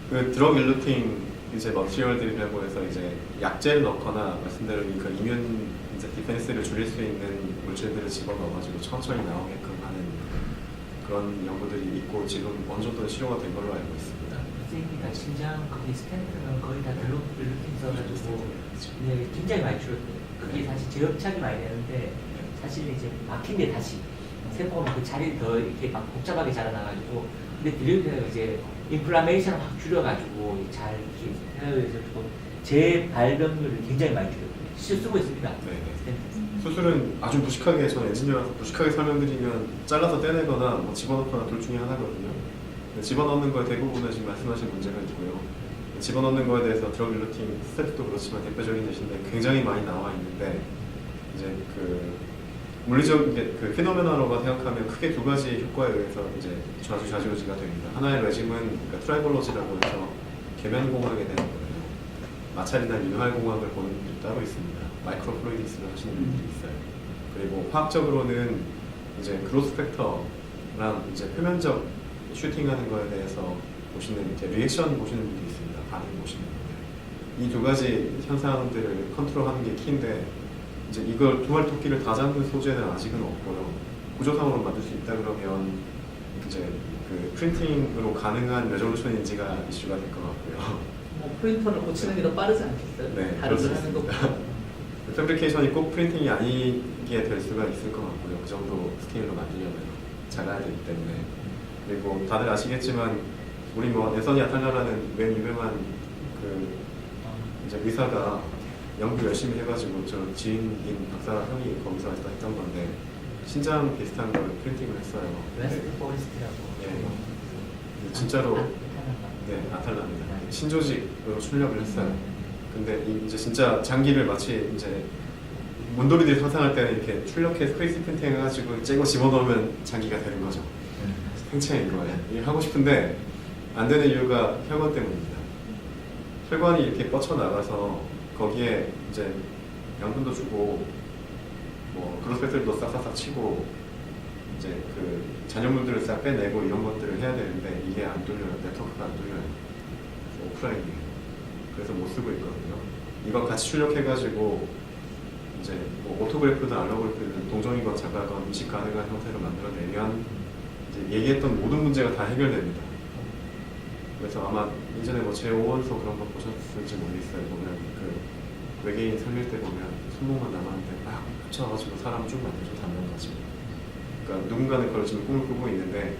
[SPEAKER 1] 그 드럭 일루팅 이제 머티리얼들이라고 해서 이제 약재를 넣거나 말씀드린 그 이뮨 이제 디펜스를 줄일 수 있는 물질들을 집어넣어가지고 천천히 나오게끔 하는 그런 연구들이 있고 지금 어느 정도는 실효가 된 걸로 알고 있습니다.
[SPEAKER 6] 선생님이나 심장 거기 스탠트는 거의 다 벨로핀 써가지고 네, 굉장히 많이 줄었거든요. 그게 사실 재협착이 많이 되는데 사실 이제 막힌데 다시 세포가 그 자리를 더 이렇게 막 복잡하게 자라나가지고 근데 벨로핀은 이제 인플라메이션을 확 줄여가지고 잘 이렇게 해가지고 재발병률을 굉장히 많이 줄였거든요. 실제 쓰고 있습니다.
[SPEAKER 1] 네.
[SPEAKER 6] 스탠트.
[SPEAKER 1] 수술은 아주 무식하게 저는 엔지니어라서 무식하게 설명드리면 잘라서 떼내거나 뭐 집어넣거나 둘 중에 하나거든요. 집어넣는 거에 대부분은 지금 말씀하신 문제가 있고요. 집어넣는 거에 대해서 드럭 일루팅 스텝도 그렇지만 대표적인 예시인데 굉장히 많이 나와 있는데 이제 그 물리적 그 피노메나로가 생각하면 크게 두 가지 효과에 의해서 이제 좌지우지가 됩니다. 하나의 레짐은 그러니까 트라이볼로지라고 해서 계면공학에 대한 거예요. 마찰이나 윤활공학을 보는 분들이 따로 있습니다. 마이크로플루이딕스를 하시는 분들이 있어요. 그리고 화학적으로는 이제 그로스 팩터랑 이제 표면적 슈팅하는 거에 대해서 보시는 이제 리액션 보시는 분들이 있습니다. 반응 보시는 분들. 이 두 가지 현상들을 컨트롤하는 게 키인데 이제 이걸 두알 토끼를 다 잡는 소재는 아직은 없고요. 구조상으로 만들 수 있다 그러면 이제 그 프린팅으로 가능한 레졸루션인지가 이슈가 될 것 같고요.
[SPEAKER 2] 뭐 프린터를 고치는 게 더 빠르지 않겠어요?
[SPEAKER 1] 네,
[SPEAKER 2] 다른
[SPEAKER 1] 그럴 수
[SPEAKER 2] 걸 하는
[SPEAKER 1] 있습니다.
[SPEAKER 2] 것보다.
[SPEAKER 1] 패브리케이션이 꼭 프린팅이 아니게 될 수가 있을 것 같고요. 그 정도 스케일로 만들려면 작아야 되기 때문에. 그리고 다들 아시겠지만 우리 뭐 네서니 아탈라라는 맨 유명한 그 이제 의사가 연구 열심히 해가지고 저 지인인 박사 형이 거기서 했던 건데 신장 비슷한 걸 프린팅을 했어요.
[SPEAKER 6] 웨스트 포레스트라고.
[SPEAKER 1] 네. 진짜로 네, 아탈라입니다.
[SPEAKER 6] 네.
[SPEAKER 1] 신조직으로 출력을 했어요. 근데 이제 진짜 장기를 마치 이제 문도리들이 상상할 때는 이렇게 출력해서 크레이지 프린팅 해가지고 째고 집어넣으면 장기가 되는 거죠. 생체인 거예요. 이게 하고 싶은데 안 되는 이유가 혈관 때문입니다. 혈관이 이렇게 뻗쳐나가서 거기에 이제 양분도 주고 뭐 그로스팩터리도 싹싹싹 치고 이제 그 잔여물들을 싹 빼내고 이런 것들을 해야 되는데 이게 안 뚫려요. 네트워크가 안 뚫려요. 그래서 오프라인이에요. 그래서 못 쓰고 있거든요. 이거 같이 출력해가지고 이제 뭐 오토그래프든 알로그래프든 동종이건 자가건 인식 가능한 형태로 만들어내면 이제 얘기했던 모든 문제가 다 해결됩니다. 그래서 아마 이전에 뭐 제5원소 그런 거 보셨을지 모르겠어요. 보면 그 외계인 살릴 때 보면 손목만 남았는데 막 합쳐가지고 사람 쭉 만들죠. 단면까지. 그러니까 누군가는 그걸 지금 꿈을 꾸고 있는데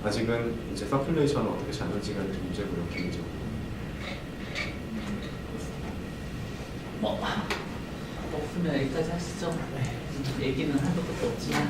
[SPEAKER 1] 아직은 이제 서큘레이션을 어떻게 잡는지가 문제고요. 개인적으로.
[SPEAKER 2] 뭐 없으면 여기까지 하시죠. 얘기는 한도 끝도 없지만.